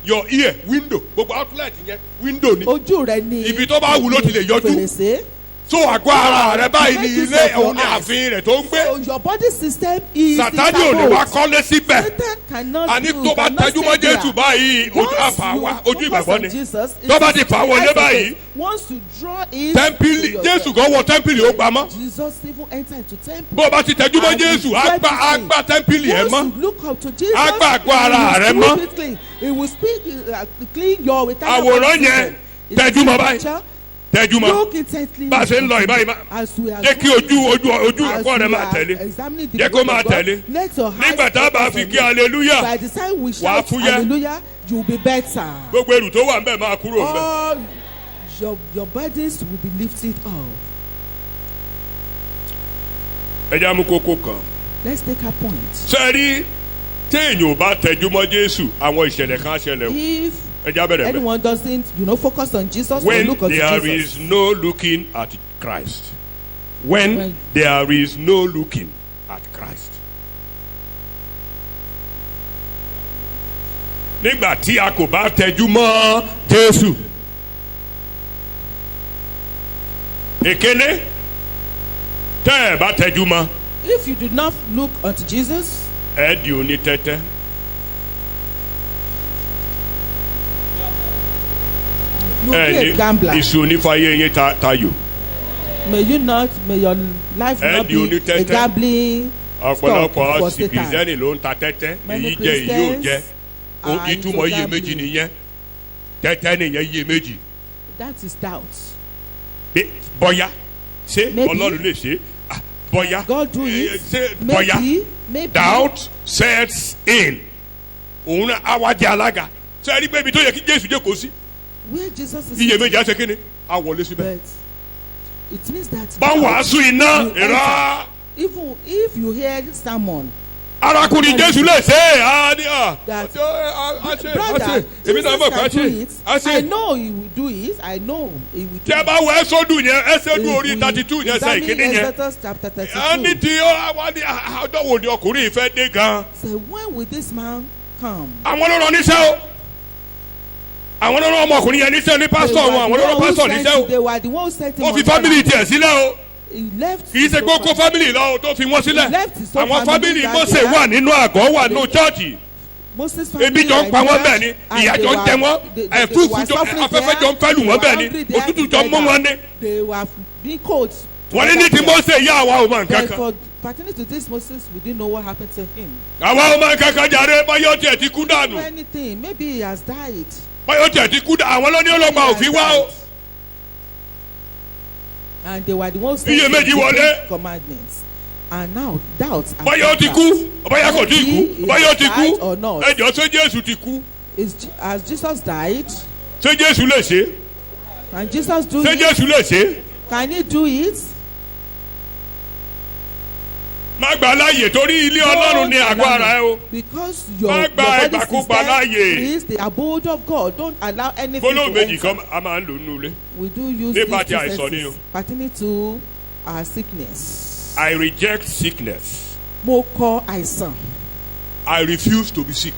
Your ear window gbogbo outlet yẹn window ni. Ojú rẹ ni ibi tó bá wù ló ti lè yọjú. So àgọ́ ara rẹ báyìí ni ilé òun ní ààfin rẹ̀ tó ń gbé. So your body system is the Sátánì ò lè wá kọ́lé síbẹ̀. Satan cannot àní tó bá tẹ́jú mọ́ Jésù báyìí ojú àfà wá ojú ìgbàgbọ́ ni. Tó bá ti fà wọlé báyìí. Tẹ́ḿpìlì Jésù kan wọ tẹ́ḿpìlì ó pamọ́. Bó o bá ti tẹ́jú mọ́ Jésù á gbá tẹ́ḿpìlì ẹ̀ mọ́. Á gbá àgọ́ ara rẹ̀ mọ́. Àwòrán yẹn tẹ́jú mọ́ báyìí. Tẹ́jú mọ́ bá a ṣe ń lọ ìbáyìí jẹ́ kí ojú ẹ̀kọ́ rẹ̀ máa tẹ̀lé jẹ́ kó máa tẹ̀lé nígbà tá a bá fi kí hallelujah wà á fúyẹ́ gbogbo èrù tó wà ń bẹ̀ máa kúrò ń bẹ̀. Your burdens will be lifted up. ẹ jẹ́ àmú kókó kan. Let's take a point. sẹ́ẹ̀rí téèyàn ò bá tẹ́jú mọ́ Jésù àwọn ìṣẹ̀lẹ̀ kan á ṣẹlẹ̀ o. Anyone doesn't, focus on Jesus. When or look at there Jesus. is no looking at Christ. When there is no looking at Christ. Nígbà tí a kò bá tẹjú mọ́ Jésù. Èkéné tẹ́ ẹ bá tẹjú mọ́. If you do not look unto Jesus. Ẹ di onítẹ́tẹ́. You be a gambler. Ìṣù onífàyè yín tayò. May your life not be a gambling stock for Satan. Kìrìsìtẹ́nì ló ń ta tẹ́tẹ́ èyí jẹ èyí ò jẹ ìtumọ̀ iye méjì nìyẹn tẹ́tẹ́ nìyẹn iye méjì. That is doubt. Bọ́yá ṣé Ọlọ́run lè ṣe bọ́yá ṣé bọ́yá doubt sets in òun náà àwájẹ alága ṣé ẹ rí pé ibi tó yẹ kí Jésù jẹ́ kó sí. Where Jesus is. Iyèméjì á ṣe kí ni á wọlé síbẹ̀. It means that. bá wàásù iná ìrà. Even if you hear sermon. arákùnrin Jésù lè ṣe brother Jesus can do it. I know he will do it. I know he will do it. tí a bá wọ ẹsọdún yẹn ẹsẹdún orí 32 yẹn sẹ ìkíní yẹn. ẹni tí wọ́n ní ọjọ́ wo ni ọkùnrin ìfẹ́ dé gan. Say when will this man come? àwọn ló rán níṣẹ́ o. àwọn ló rán ọmọkùnrin yẹn níṣẹ́ ní pásítọ̀ wọn àwọn ló rán pásítọ̀ níṣẹ́ o. ó fi fámìlì tiẹ̀ sílẹ̀ o. kì í ṣe gbogbo fámìlì lọ o tó fi wọ́n sílẹ̀. àwọn fámìlì Mósè wà nínú àgọ́ wà nínú chọ́ọ̀chì. ebi jọ ń pa wọ́n bẹ́ẹ̀ ni ìyà jọ ń jẹ wọ́n ẹ̀fúùfù jọ afẹ́fẹ́ jọ ń fẹ́lù wọ́n bẹ́ẹ̀ ni òtútù jọ ń mú wọn ní. wọ́n ní ti Mósè yá àwa ò mọ nǹkan kan. Pertaining to this Moses, we didn't know what happened to him. àwa ò mọ nǹkan kan jàre báyọ̀ tiẹ̀ ti kú dànù. Anything, maybe he has died. báyọ̀ tiẹ̀ ti kú dànù àwọn lóní ọlọ́gbà òfin wá o. And they were the ones saying the commandments. And now doubts. báyọ̀ ti kú báyọ̀ kò tí kú báyọ̀ ti kú ẹjọ́ ṣé Jésù ti kú. Has Jesus died? ṣé Jésù lè ṣe? Can Jesus do it? ṣé Jésù lè ṣe? Can he do it? má gbà láàyè torí ilé ọlọ́run ní àgọ́ ara ẹ o. Because your Má gba body ìgbàkúgbà system láàyè. is the abode of God. Don't allow anything gbólóhùn to méjì enter. kan a máa ń lò nínú ilé. We do use Nípa these ti àìsàn ni o. senses pertaining to our sickness. I reject sickness. Mo kọ̀ àìsàn. I refuse to be sick.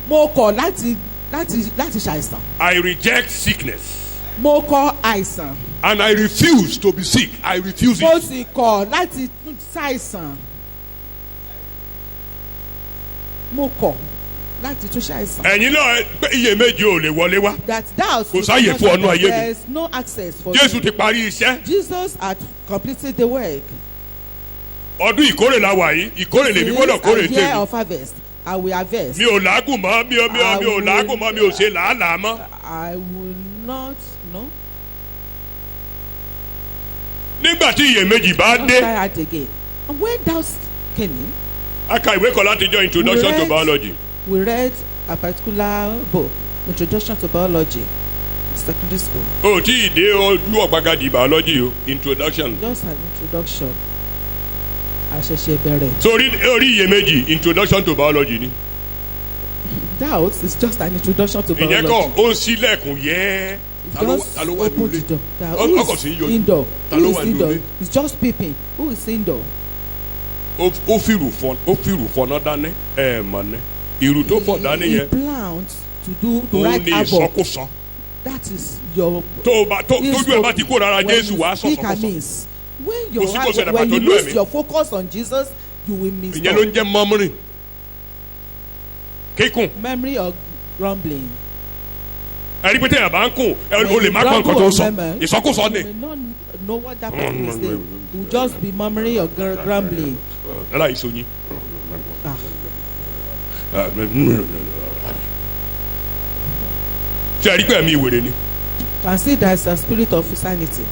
Mo kọ̀ láti ṣàìsàn. I reject sickness. Mo kọ̀ àìsàn. And I refuse to be sick. I refuse Mo it. sì kọ̀ láti ṣàìsàn. Mo kọ̀ láti tún ṣàìsàn. ẹ̀yin náà pé iyèméjì ò lè wọlé wá. That doubt Kò sáyè fún ọ̀nà ayé mi. there is no access for Jésù you. ti parí iṣẹ́. Jesus had completed the work. ọdún ìkórè la wà yìí. ìkórè lèmi gbọ́dọ̀ kórè This is a year tèmi. of harvest. I will harvest. mi ò làágùn mọ́ mi ò làágùn mọ́ mi ò ṣe làálàá mọ́. I will not no. nígbà tí iyèméjì bá Not dé. tired again. And when doubts came in, a ka ìwé kan láti jọ introduction to biology. we read a particular book, Introduction to Biology, secondary school. o tí ì dé ojú ọ̀gbagadì biology o introduction. Just an introduction. Àṣẹ̀ṣẹ̀ bẹ̀rẹ̀. sórí orí iyèméjì introduction to biology ni. Doubts is just an introduction to ìyẹn biology. kọ́ ó ń sílẹ̀kùn yẹ́. ta ló wà open nílé. the door. ọkọ̀ sí yọjú. Indoor. Ta ló Who wà is indoor? nílé? It's just peeping. Who is indoor? ó fìrù fọ̀nà dání ẹ̀ mọ̀ ní. ìrù tó fọ̀ dání He yẹn. planned to òun write ni havoc. ìsọkúsọ. That is your. tójú ẹ̀ bá ti kó rárá Jésù wàá Speak sọ̀sọ̀kúsọ. amiss. When Kò sí kò ṣẹlẹ̀ when pàtó you nínú lose ẹ̀mí. your focus on Jesus, you will miss ìyẹn ló ń jẹ́ mọ́mírìn. kíkùn memory or grumbling. ẹ̀rí pété ẹ̀ bá ń kùn When o lè you má kọ́ grumble nǹkan tó or sọ murmur, ìsọkúsọ ni. you may not know what that person is saying. You will just be murmuring or grumbling. ẹ̀rọ ìsọyìn. Ah. ṣe ẹ̀rí pé ẹ̀mí ìwèrè ni. Can see there's a spirit of insanity.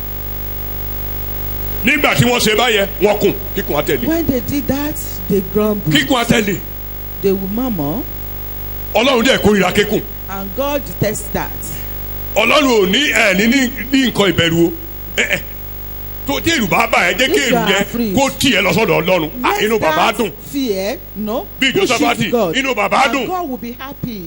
nígbà tí wọ́n ṣe báyẹn wọ́n kùn kíkùn àtẹ̀lé. When they did that, they grumbled. kíkùn àtẹ̀lé. They will murmur, ọlọ́run dẹ̀ kórìíra kíkùn. and God detests that. ọlọ́run ò ní ẹ̀ní ní nǹkan ìbẹ̀rù o. tó tí èrù bá bà ẹ́ jẹ́ kí If you èrù are yẹn afraid, kó tì ẹ́ lọ sọ́dọ̀ ọlọ́run. inú bàbá dùn. Fear, no. Bí push it Jósẹ́fátì, to God. inú bàbá And dùn. God will be happy.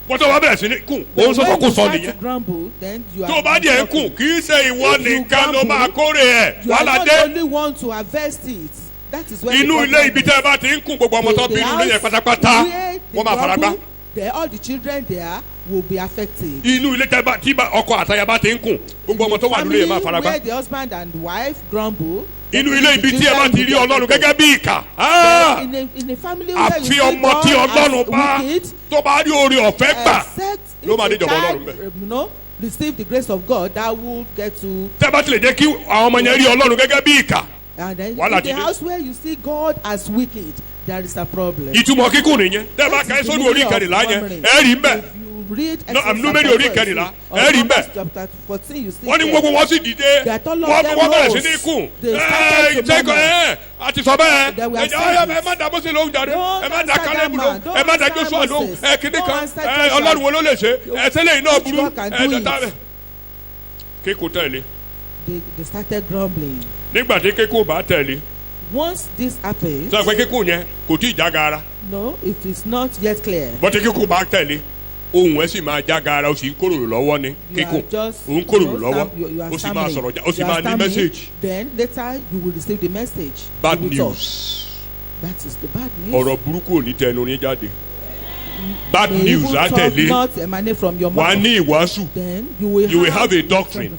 wọ́n tó bá bẹ̀rẹ̀ sí ní kùn But òun sọ̀tọ̀ when kó you sọ start to nìyẹn. grumble, then you are. tó bá díẹ̀ ń kùn kì í ṣe ìwọ If you nìkan ló grumble, máa kórè ẹ̀ You are wàhálà not dé. the only one to harvest it. That is where inú ilé ibi tẹ́ ẹ bá ti ń kùn gbogbo ọmọ tó bí inú ilé yẹn pátápátá wọ́n máa fara gbá. All the children there will be affected. inú ilé tí ọkọ àtaya bá ti ń kùn gbogbo ọmọ tó wà nílé yẹn máa fara gbá. Where the husband and wife grumble. inú ilé ibi tí ẹ bá ti rí ọlọ́run gẹ́gẹ́ bí ìkà. In a family where you àfi see ọmọ God tí ọlọ́run as bá wicked, tó bá rí oore ọ̀fẹ́ gbà except if ló máa the dé ìjọba child, ọlọ́run bẹ́ẹ̀. you know, receive the grace of God, that will get to. tẹ́ bá tilẹ̀ jẹ́ kí àwọn ọmọ yẹn rí ọlọ́run gẹ́gẹ́ bí ìkà. And then Wàhálà in ti the dé. house where you see God as wicked, there is a problem. ìtumọ̀ kíkùn nìyẹn tẹ́ bá That ka ẹ is the sórí orí meaning of ìkẹrìnlá yẹn murmuring. ẹ rí mbẹ́. If you read No, Exodus Númérì chapter orí 14, ìkẹrìnlá, or ẹ rí Numbers mbẹ́. chapter 14, you see wọ́n ní there. gbogbo wọn sì dìde That all of them wọ́n bẹ̀rẹ̀ sí rose. ní kùn They started to ṣẹ́kọ̀ murmur. àti sọ bẹ́ẹ̀ They were ẹ silent. má dá Mósè lóhùn jáde Don't ẹ má dá answer Kálẹ́bù that man. lóhùn Don't ẹ má dá answer Jóṣúà lóhùn Moses. ẹ kíní Don't kan answer Joshua. ọlọ́run wo ló lè ṣe ẹ tẹ́lẹ̀ iná Which burú God can ẹ do tẹ́tà it? rẹ̀. kíkù tẹ̀lé They started grumbling. nígbà tí kíkù bá tẹ̀lé Once this happens, sọ pé kíkù yẹn kò tí ì já gaara no, it is not yet clear. bọ́tí kíkù bá tẹ̀lé ohun ẹ̀ sì máa já gaara ó sì ń kóròrò lọ́wọ́ ní You kíkù are just, ó ń kóròrò you know, lọ́wọ́ you are ó sì máa stammering. sọ̀rọ̀ ó sì You are máa ní stammering. mẹ́sẹ̀gì. Then later you will receive the message. bad You will talk. news That is the bad news. ọ̀rọ̀ burúkú ò ní tẹnu ní jáde bad May news evil á talk tẹ̀lé not emanate from your wà á mouth. ní ìwàásù Then you will You will have a doctrine.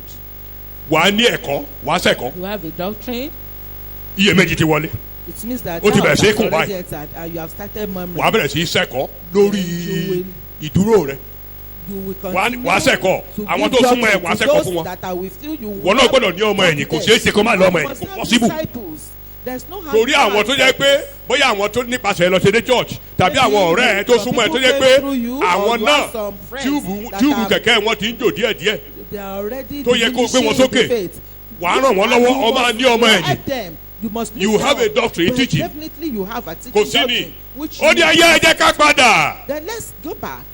wà á ní ẹ̀kọ́ wà á sẹ̀kọ́ You have a doctrine. iyèméjì ti wọlé It means that Ó ti doubt bẹ̀rẹ̀ sí í has kùn already báyìí. entered and you have started murmuring. wà á bẹ̀rẹ̀ sí í sẹ̀kọ́ lórí You will- ìdúró rẹ You will wà continue á sẹ̀kọ́ to àwọn give tó súnmọ́ ẹ doctrine wà á to sẹ̀kọ́ those fún wọn that are with you. You will wọn náà not gbọ́dọ̀ ní ọmọ ẹ̀yìn kò ṣeé ṣe kó má lọ ọmọ ẹ̀yìn must kò have possible disciples. There's no how torí to àwọn have tó jẹ́ pé bóyá àwọn tó nípasẹ̀ lọ ṣe dé church tàbí àwọn ọ̀rẹ́ ẹ tó súnmọ́ ẹ tó jẹ́ pé àwọn náà tíúbù kẹ̀kẹ́ wọn ti ń jò díẹ̀díẹ̀ They are already tó yẹ kó gbé wọn diminishing sókè. the faith. wà á ràn wọ́n lọ́wọ́ You ọmọ must ní ọmọ ẹ̀yìn help them. You must You lift have them a doctrine, up. teaching. Definitely you have a teaching kò sí ni doctrine. Which ó ní you- ayé ẹ jẹ́ ká padà Then let's go back.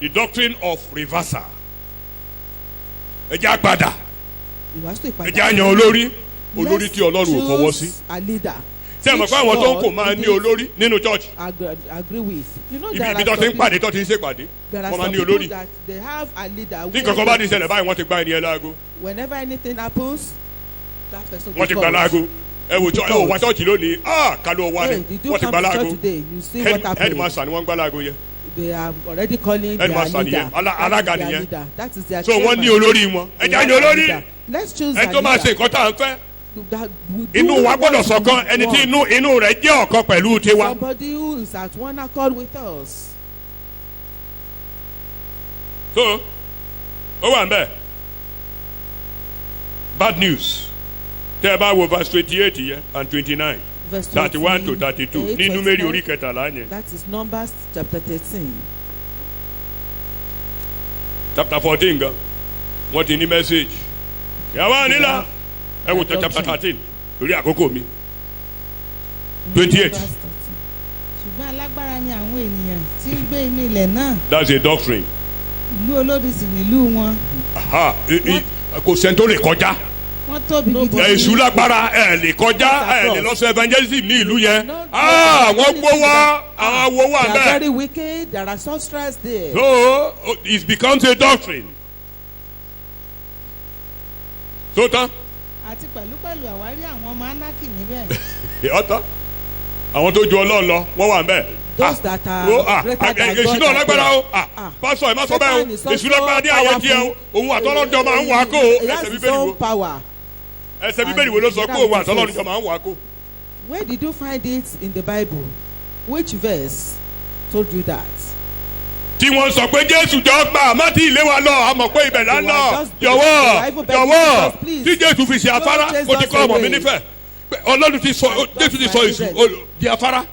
the doctrine of reversal ẹ jẹ́ á padà You have to ẹ jẹ́ á yan olórí tí ọlọ́run ò fọwọ́ sí choose a leader. ṣé ẹ mọ̀ pé àwọn tó ń kò máa ní olórí nínú church. agree with. You know ibi tó ti ń pàdé tó ti ń ṣèpàdé wọ́n máa ní olórí. they have a leader. ní kankan bá ti ṣẹlẹ̀ báyìí wọ́n ti gba ẹni ẹ láago. whenever anything happens that person will wọ́n ti gba láago. ẹ wò wá church lónìí kálọ̀ wá ni wọ́n ti gba láago. headmaster ni wọ́n gba láago yẹn. they are already calling their leader. alága nìyẹn. that is their so wọ́n ní olórí wọn. ẹ jẹ́ àyè olórí. let's choose ẹ tó máa ṣe nǹkan tá à ń fẹ́. that inú wa gbọ́dọ̀ ṣọ̀kan ẹni tí inú rẹ̀ jẹ́ ọ̀kan pẹ̀lú tiwa. somebody who is at one accord with us. so ó wà nbẹ bad news tẹ ẹ bá wo verse 28 yẹn and 29 31 to 32 ní Númérì orí kẹtàlá yẹn. that is Numbers chapter 13. chapter 14 gan wọ́n ti ní message yàrá nílà ẹ wò chapter 13 lórí àkókò mi 28. ṣùgbọ́n alágbára ni àwọn ènìyàn tí ń gbé inú ilẹ̀ náà. that's a doctrine. ìlú olódi sì nílùú wọn. kò sẹ́ni tó lè kọjá. wọ́n tóbi gidi. èṣù lágbára ẹ lè kọjá ẹ lè lọ sọ evangelism ní ìlú yẹn. wọ́n gbówó àwọn wo wà bẹ́ẹ̀. they are very wicked. there are sorcerers there. so it becomes a doctrine. tó tán. àti pẹ̀lúpẹ̀lú àwárí àwọn ọmọ anaki níbẹ̀. ọ̀tá àwọn tó ju Ọlọ́run lọ wọ́n wà bẹ́ẹ̀. those that are greater than God. èṣù náà lágbára o pásọ ẹ má sọ bẹ́ẹ̀ o èṣù lágbára ní ayé tiẹ̀ o òun àtọ́lọ́jọ máa ń wà kó o ẹsẹ̀ bíbélì wo ẹsẹ̀ bíbélì wo ló sọ pé òun àtọ́lọ́jọ máa ń wà kó. where did you find it in the Bible? which verse told you that? tí wọ́n sọ pé Jésù jọ gbà má tí ilé wa lọ àmọ̀ pé ibẹ̀ là ń lọ jọ̀wọ́ tí Jésù fi ṣe afárá kò ti kọ́ ọmọ mi nífẹ̀ẹ́ Ọlọ́run ti sọ Jésù ti sọ èṣù di afárá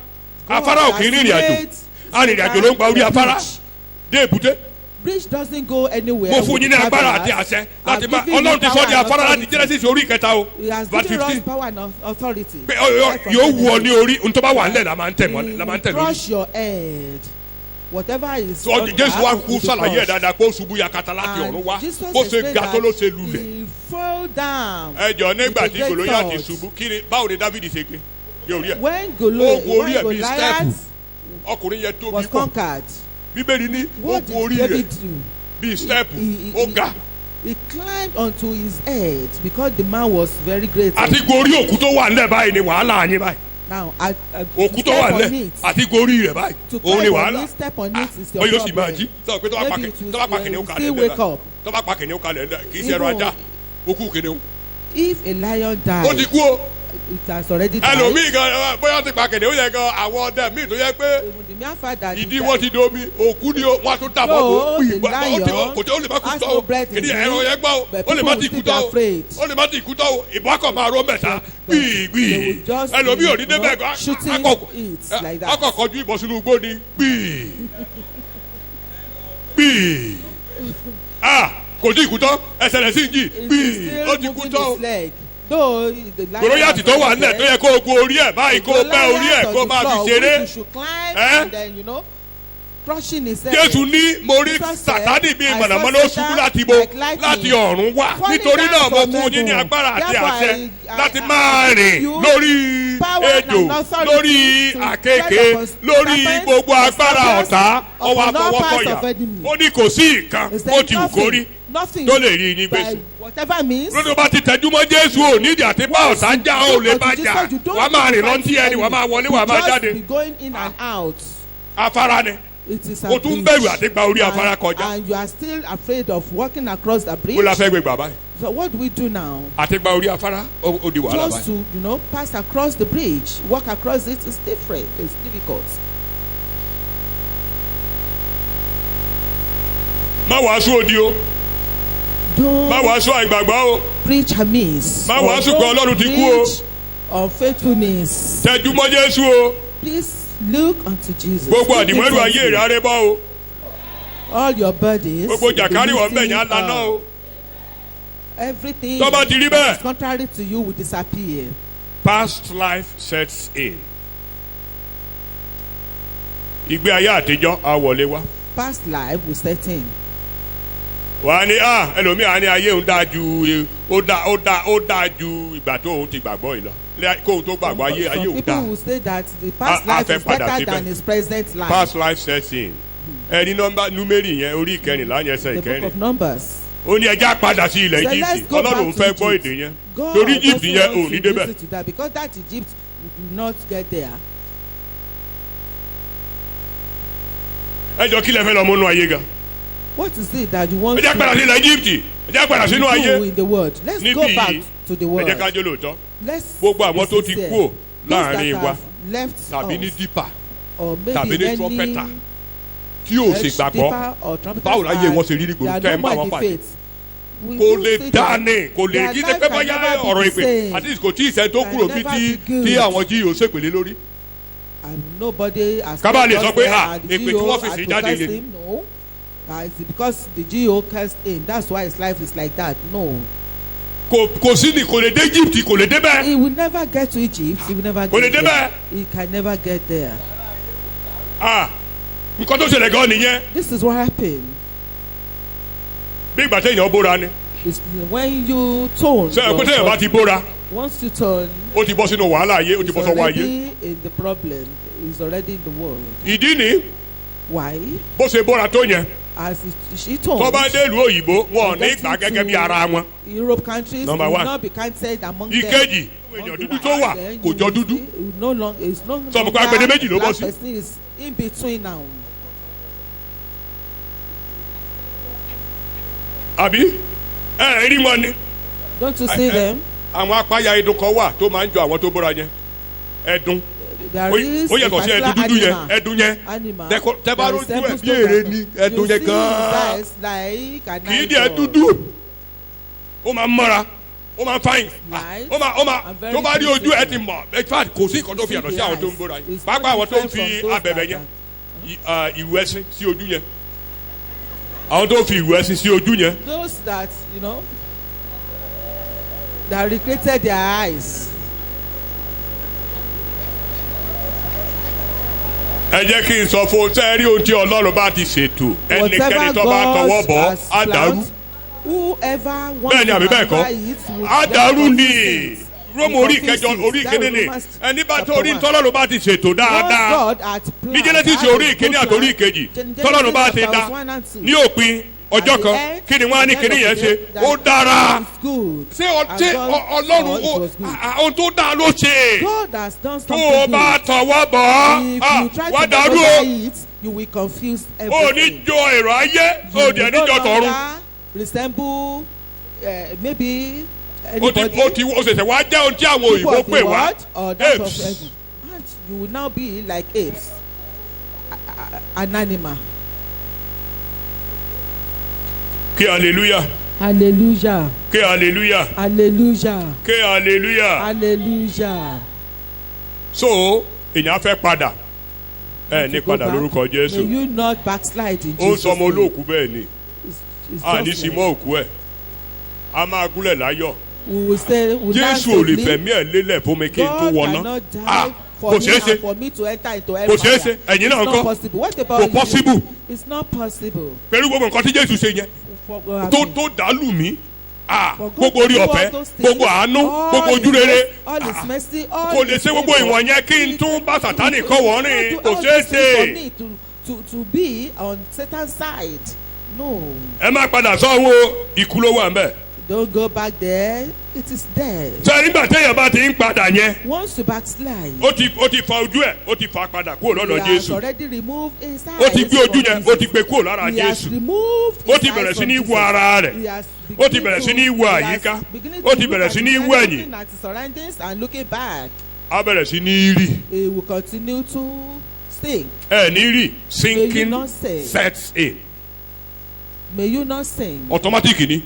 afárá ò kì í rìnrìn àjò arìnrìn àjò ló ń gba orí afárá dé èbúté. bridge doesn't go anywhere. mo fún yín ní agbára àti àṣẹ láti máa Ọlọ́run ti sọ di afárá láti Genesis orí ìkẹta o verse 15. power and authority. pé yóò wù ọ ní orí ntọ́ bá wà nílẹ̀ la máa ń tẹ̀ lórí. crush your head. whatever is. so Jésù wa kú sàlàyé ẹ̀ dáadáa kó ṣubú yakata láti ọ̀run wá bó ṣe ga tó ló ṣe lulẹ̀. he fall down. ẹ jọ nígbà tí Gòlóyátì ṣubú kí ni báwo ni Dáfídì ṣe gbé gbé orí ẹ̀. when Goliath ọkùnrin yẹn tóbi was conquered. bíbélì ní ó gun orí rẹ̀ bíi stẹ́ẹ̀pù ó ga. he climbed onto his head because the man was very great. àti gorí òkú tó wà nílẹ̀ báyìí ni wàhálà yín báyìí. now òkú tó wà nílẹ̀ àti gorí rẹ̀ báyìí òun ni wàhálà. step on it is your ó yóò sì máa jí sọ pé tó bá pa kìnìún kalẹ̀ lẹ́la tó bá pa kìnìún kalẹ̀ lẹ́la kì í ṣe ẹ̀rọ ajá òkú kìnìún. if a lion dies. ó ti kú o. it has already died. ẹlòmíì gan bóyá ti pa kìnìún yẹn gan àwọn ọdẹ míì tó yẹ pé ìdí wọn ti domi òkú ni wọn tún dàbọ̀ bò kò tí ó lè má kú tọ́ o kìnìún ẹ̀rọ yẹn gbọ́ o ó lè má ti kú tọ́ o ó lè má ti kú tọ́ o ìbọn akọ̀ máa rọ mẹ́ta gbìgbì ẹlòmíì ò ní débẹ̀ gan akọ̀ kọjú ìbọn sínú igbó ni gbì kò tí ì kú tọ́ ẹsẹ̀ rẹ̀ sì ń jì gbì ó ti kú tọ́ o. Gòlóyátì tó wà nílẹ̀ tó yẹ kó o gun orí ẹ̀ báyìí kó o bẹ́ orí ẹ̀ kó o máa fi ṣeré. Jésù ní mo rí Sátánì bíi mọ̀nàmọ́ná ó ṣubú láti bo láti ọ̀run wá nítorí náà mo fún yín ní agbára àti àṣẹ láti máa rìn lórí ejò lórí àkekèé lórí gbogbo agbára ọ̀tá ọwọ́ àfọwọ́kọ̀yà ó ní kò sí ìkan ó ti wù kó rí tó lè rí yín gbèsè. whatever means. lónìí bá ti tẹjú mọ́ Jésù ò nídìí àti bá ọ̀tá já ò lè bá jà wàá máa rìn lọ́ntì ẹni wàá máa wọlé wàá máa jáde. just be going in and out. afárá ni. it is a o tún bẹ̀rù àti gba orí afárá kọjá. and you are still afraid of walking across the bridge. mo la fẹ́ gbé gbà báyìí. so what do we do now? àti gba orí afárá ó di wàhálà báyìí. just to pass across the bridge walk across it is different it's difficult. má wàásù òdi o. má wàásù àìgbàgbọ́ o. preach amiss. má wàásù pé Ọlọ́run ti kú o. unfaithfulness. tẹjú mọ́ Jésù o. please look unto Jesus. gbogbo àdìmọ́lù ayé rẹ̀ arẹ́ bọ́ o. all your burdens. gbogbo jàkárì wọ́n bẹ̀ yẹn lana o. everything tó bá ti rí bẹ́ẹ̀. that is contrary to you will disappear. past life sets in. ìgbé ayé àtijọ́ á wọlé wá. past life will set in. wà á ní ẹlòmíà ní ayé òun dáa ju ó dáa ju ìgbà tó òun ti gbàgbọ́ yìí lọ. kóhun tó gbàgbọ́ ayé Some ò people dáa. will say that the past A life fẹ́ is padà better síbẹ̀. than his present life. past life setting ẹni nọ́mbà númérì yẹn orí ìkẹrìnlá yẹn ẹsẹ̀ The book ìkẹrin of Numbers. ó ní ẹja padà sí ilẹ̀ So let's Egypt go back ọlọ́run to fẹ́ gbọ́ Egypt. èdè yẹn God torí Egypt doesn't yẹn ò want ní to débẹ̀. visit to that because that Egypt will not get there. ẹ jọ kí lẹ fẹ́ lọ múnú ayé ga What is it that you want ẹ jẹ́ padà sí ilẹ̀ Egypt ẹ jẹ́ padà sínú ayé do in the world? Let's níbí go back yìí to the ẹ world. jẹ́ ká jó lóòótọ́ Let's gbogbo àwọn be tó ti sincere. kúò Those that láàrin wa have left tàbí ní us, dípà or tàbí maybe ní any trọ́pẹ́tà tí ò sì gbàgbọ́ deeper or trumpeters báwo láyé are- wọn ṣe rí ní they are gbòòrò tẹ́ ẹ no ń bá more wọn in the pàdé faith. We kò do lè see dáni that kò lè their kí ṣe life pé can báyà never be ọ̀rọ̀ the ìpè same. àti kò tí ì sẹ́ tó Can kúrò bí never tí be good. tí àwọn jí yóò ṣèpèlé lórí. And nobody has Kábàá lè told sọ us pé, that ah, the èpè tí GO wọ́n fi had sí to jáde curse lé. him. No. It's because the GO cursed him. That's why his life is like that. No. kò sí ni kò lè dé Egypt kò lè dé bẹ́ẹ̀. He will never get to Egypt. He will never Kò lè get débẹ̀. there. He can never get there. Nǹkan tó ṣẹlẹ̀ gan nìyẹn This is what happened. bí ìgbà téèyàn bóra ni It's when you tone. ṣé ẹ pé your téèyàn bá ti bóra once you turn, ó ti bọ́ sínú wàhálà ayé ó ti he's bọ́ sọ́wọ́ ayé. already in the problem. He's already in the world. ìdí ni Why? bó ṣe bóra tó yẹn As she told, tó bá dé ìlú òyìnbó wọn ò ní gbà gẹ́gẹ́ bí ara wọn. Europe countries Number will one. not be counted among them. ìkejì èèyàn dúdú tó wà Then kò you jọ will dúdú. see- you no longer it's no Sọ fún pé agbede méjì ló bọ́ black sí. person is in between now. àbí ẹ rí wọn ni. Don't you see them? àwọn apáya ẹdun kan wà tó máa ń jọ àwọn tó bóra yẹn ẹdun There is ó a yàtọ̀ sí particular ẹdun dúdú yẹn animal. ẹdun yẹn Animal. tẹ bá that lójú ẹ resembles bí those èrè that- ni ẹdun you yẹn see gan-an his eyes like an kì í di ẹ eyeball. dúdú ó máa ń mọ́ra ó máa ń fáyìn Right. ó máa And very tó bá rí ojú ẹ beautiful. ti mọ̀ in fact kò sí nǹkan tó fi yàtọ̀ sí àwọn tó ń bóra yẹn It's pàápàá àwọn tó ń different fi from those abẹ̀bẹ̀ that yẹn ìwú ẹṣin sí ojú yẹn àwọn tó ń fi ìwú ẹṣin sí ojú yẹn Those that that recreated their eyes. ẹ jẹ́ kí n sọ fún sẹ́ẹ̀rí ohun tí Ọlọ́run bá ti ṣètò ẹnikẹ́ni Whatever tó bá tọwọ́ God bọ̀ has á dàrú. planned, whoever wants Bẹ́ẹ̀ ni àbí bẹ́ẹ̀ kọ́? to it will Adaru get ni confused. Rómù Will orí confuse ìkẹjọ it. orí That ìkíní will ni Romans ẹni bá tó chapter orí one. tọ́lọ́run bá ti ṣètò What dáadáa God had planned, ní Genesis had a orí good ìkíní àti plan. orí ìkejì Genesis tọ́lọ́run bá ti chapters dá 1 and 2. ní òpin ọjọ́ At the kan end, kí ni wọ́n á ní at the kíní end yẹn of the ṣe day, ó that dára is good. ṣé And God Ọlọ́run thought it was good. ohun tó dáa ló ṣe God has done tó something o bá good. tọwọ́ bọ̀ If ọ́ you try wá to dàrú modify o it, you will confuse ò ní everything. jọ èrò ayé ò You dẹ̀ no níjọ tọ̀run longer resemble maybe ó anybody. ṣẹ̀ṣẹ̀ wá jẹ́ ohun tí àwọn People òyìnbó of the pè wá world or that of apes. heaven. And you will now be like apes, an animal. kí hallelujah Hallelujah. kí hallelujah Hallelujah. kí hallelujah. Hallelujah. So èèyàn fẹ́ padà ẹ ní To go padà back. lórúkọ May Jésù you not backslide in ó ń Jesus' sọmọ name. olóòkú bẹ́ẹ̀ ni It's a ní just sí like- mọ́ òkú ẹ̀ a máa gúnlẹ̀ láyọ̀ we will say, we now Jésù ò lè safely, fẹ̀mí ẹ̀ lélẹ̀ fún mi kí n tó God wọná cannot die kò for me ṣeé ṣe and for me to enter into kò ṣeé ṣe hellfire. ẹ̀yin It's náà not ńkọ́ possible. What about kò you? possible It's not possible. pẹ̀lú gbogbo nǹkan tí Jésù ṣe yẹn tó dàlù mí For God gbogbo to orí do all ọ̀fẹ́ those things, gbogbo àánú all gbogbo His ojú rere grace, all His mercy, all kò lè His ṣe gbogbo favor. ìwọ̀n yẹn kí n tún bá Sátánì kọ́ wọ́n rìn Do kò all ṣeé these things for ṣe me to be on Satan's side. No, ẹ má padà sọ́wọ́ ikú ló wà ń bẹ̀. don't go back there. It is there. sọ nígbà téèyàn bá ti ń padà yẹn Once you backslide, ó ti fa ojú ẹ̀ ó ti fa padà kúrò He lọ́dọ̀ has Jésù already removed his eyes. ó ti gbé ojú from yẹn Jesus. ó ti gbé kúrò lára He has Jésù removed ó his ti eyes bẹ̀rẹ̀ sí from ní Jesus. wo ara rẹ̀ He has ó ti begun bẹ̀rẹ̀ to- sí ní wo he has àyíká beginning ó to ti look bẹ̀rẹ̀ at sí ní his wo life, ẹ̀yìn looking at his surroundings and looking back. á bẹ̀rẹ̀ sí ní rì He will continue to stay. ẹ̀ ní rì May you sinking not say. sets in May you not sing. automatic ni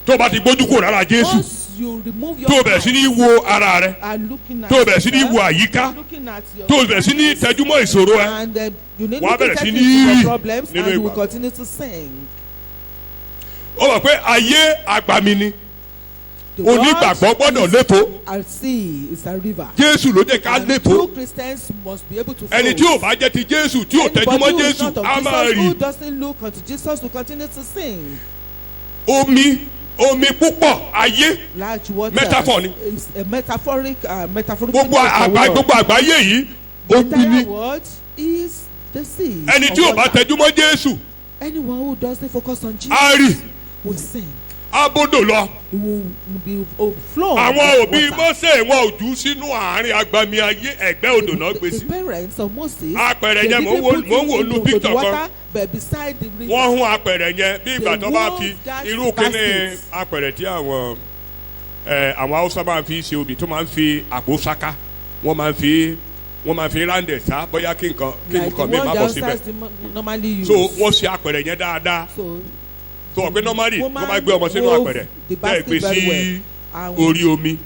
tó o bá ti gbójú kúrò lára Jésù Once you remove your tó o bẹ̀rẹ̀ sí ní wo ara rẹ̀ and looking at tó o bẹ̀rẹ̀ sí ní yourself, wo àyíká looking at your tó o bẹ̀rẹ̀ sí ní tẹjúmọ́ ìṣòro ẹ̀ and you need wàá to bẹ̀rẹ̀ take sí into ní your problems nínú and you will ìgbà. continue to sing. ó mọ̀ pé ayé àgbàmì ni The onígbàgbọ́ gbọ́dọ̀ world léfò is a sea, is a river. Jésù ló jẹ́ ká And léfò true Christians must be able to flow. ẹni tí ò bá jẹ́ ti Jésù tí ò tẹjúmọ́ Anybody who is Jésù not of á máa Jesus, rì who doesn't look unto Jesus will continue to sing. omi omi púpọ̀ ayé large water. Metaphor ni. Is a metaphoric gbogbo àgbáyé yìí the omi ni. entire world is the sea. ẹni tí ò bá tẹjú mọ́ Jésù anyone who doesn't focus on Jesus á rì will sink. abodò lọ. He will be overflowed. àwọn òbí Mósè wọn ò jù sínú àárín agbami ayé ẹ̀gbẹ́ odò náà gbé sí. The parents of Moses. Apẹ̀rẹ̀ they yẹn didn't mò ń put wò him nú into the picture kan. water, but beside the river. wọ́n hún apẹ̀rẹ̀ yẹn bí ìgbà tó bá fi that irú kíní basket. apẹ̀rẹ̀ tí àwọn Haúsá máa ń fi ṣe obì tó máa ń fi àpò sáká wọ́n máa ń fi rándẹ̀ sá bóyá kí nǹkan mi má bọ̀ síbẹ̀. Normally use. So wọ́n ṣe apẹ̀rẹ̀ yẹn dáadáa. So ọ̀pẹ normally wọ́n máa gbé ọmọ sínú apẹ̀rẹ̀ bẹ́ẹ̀ gbé sí orí omi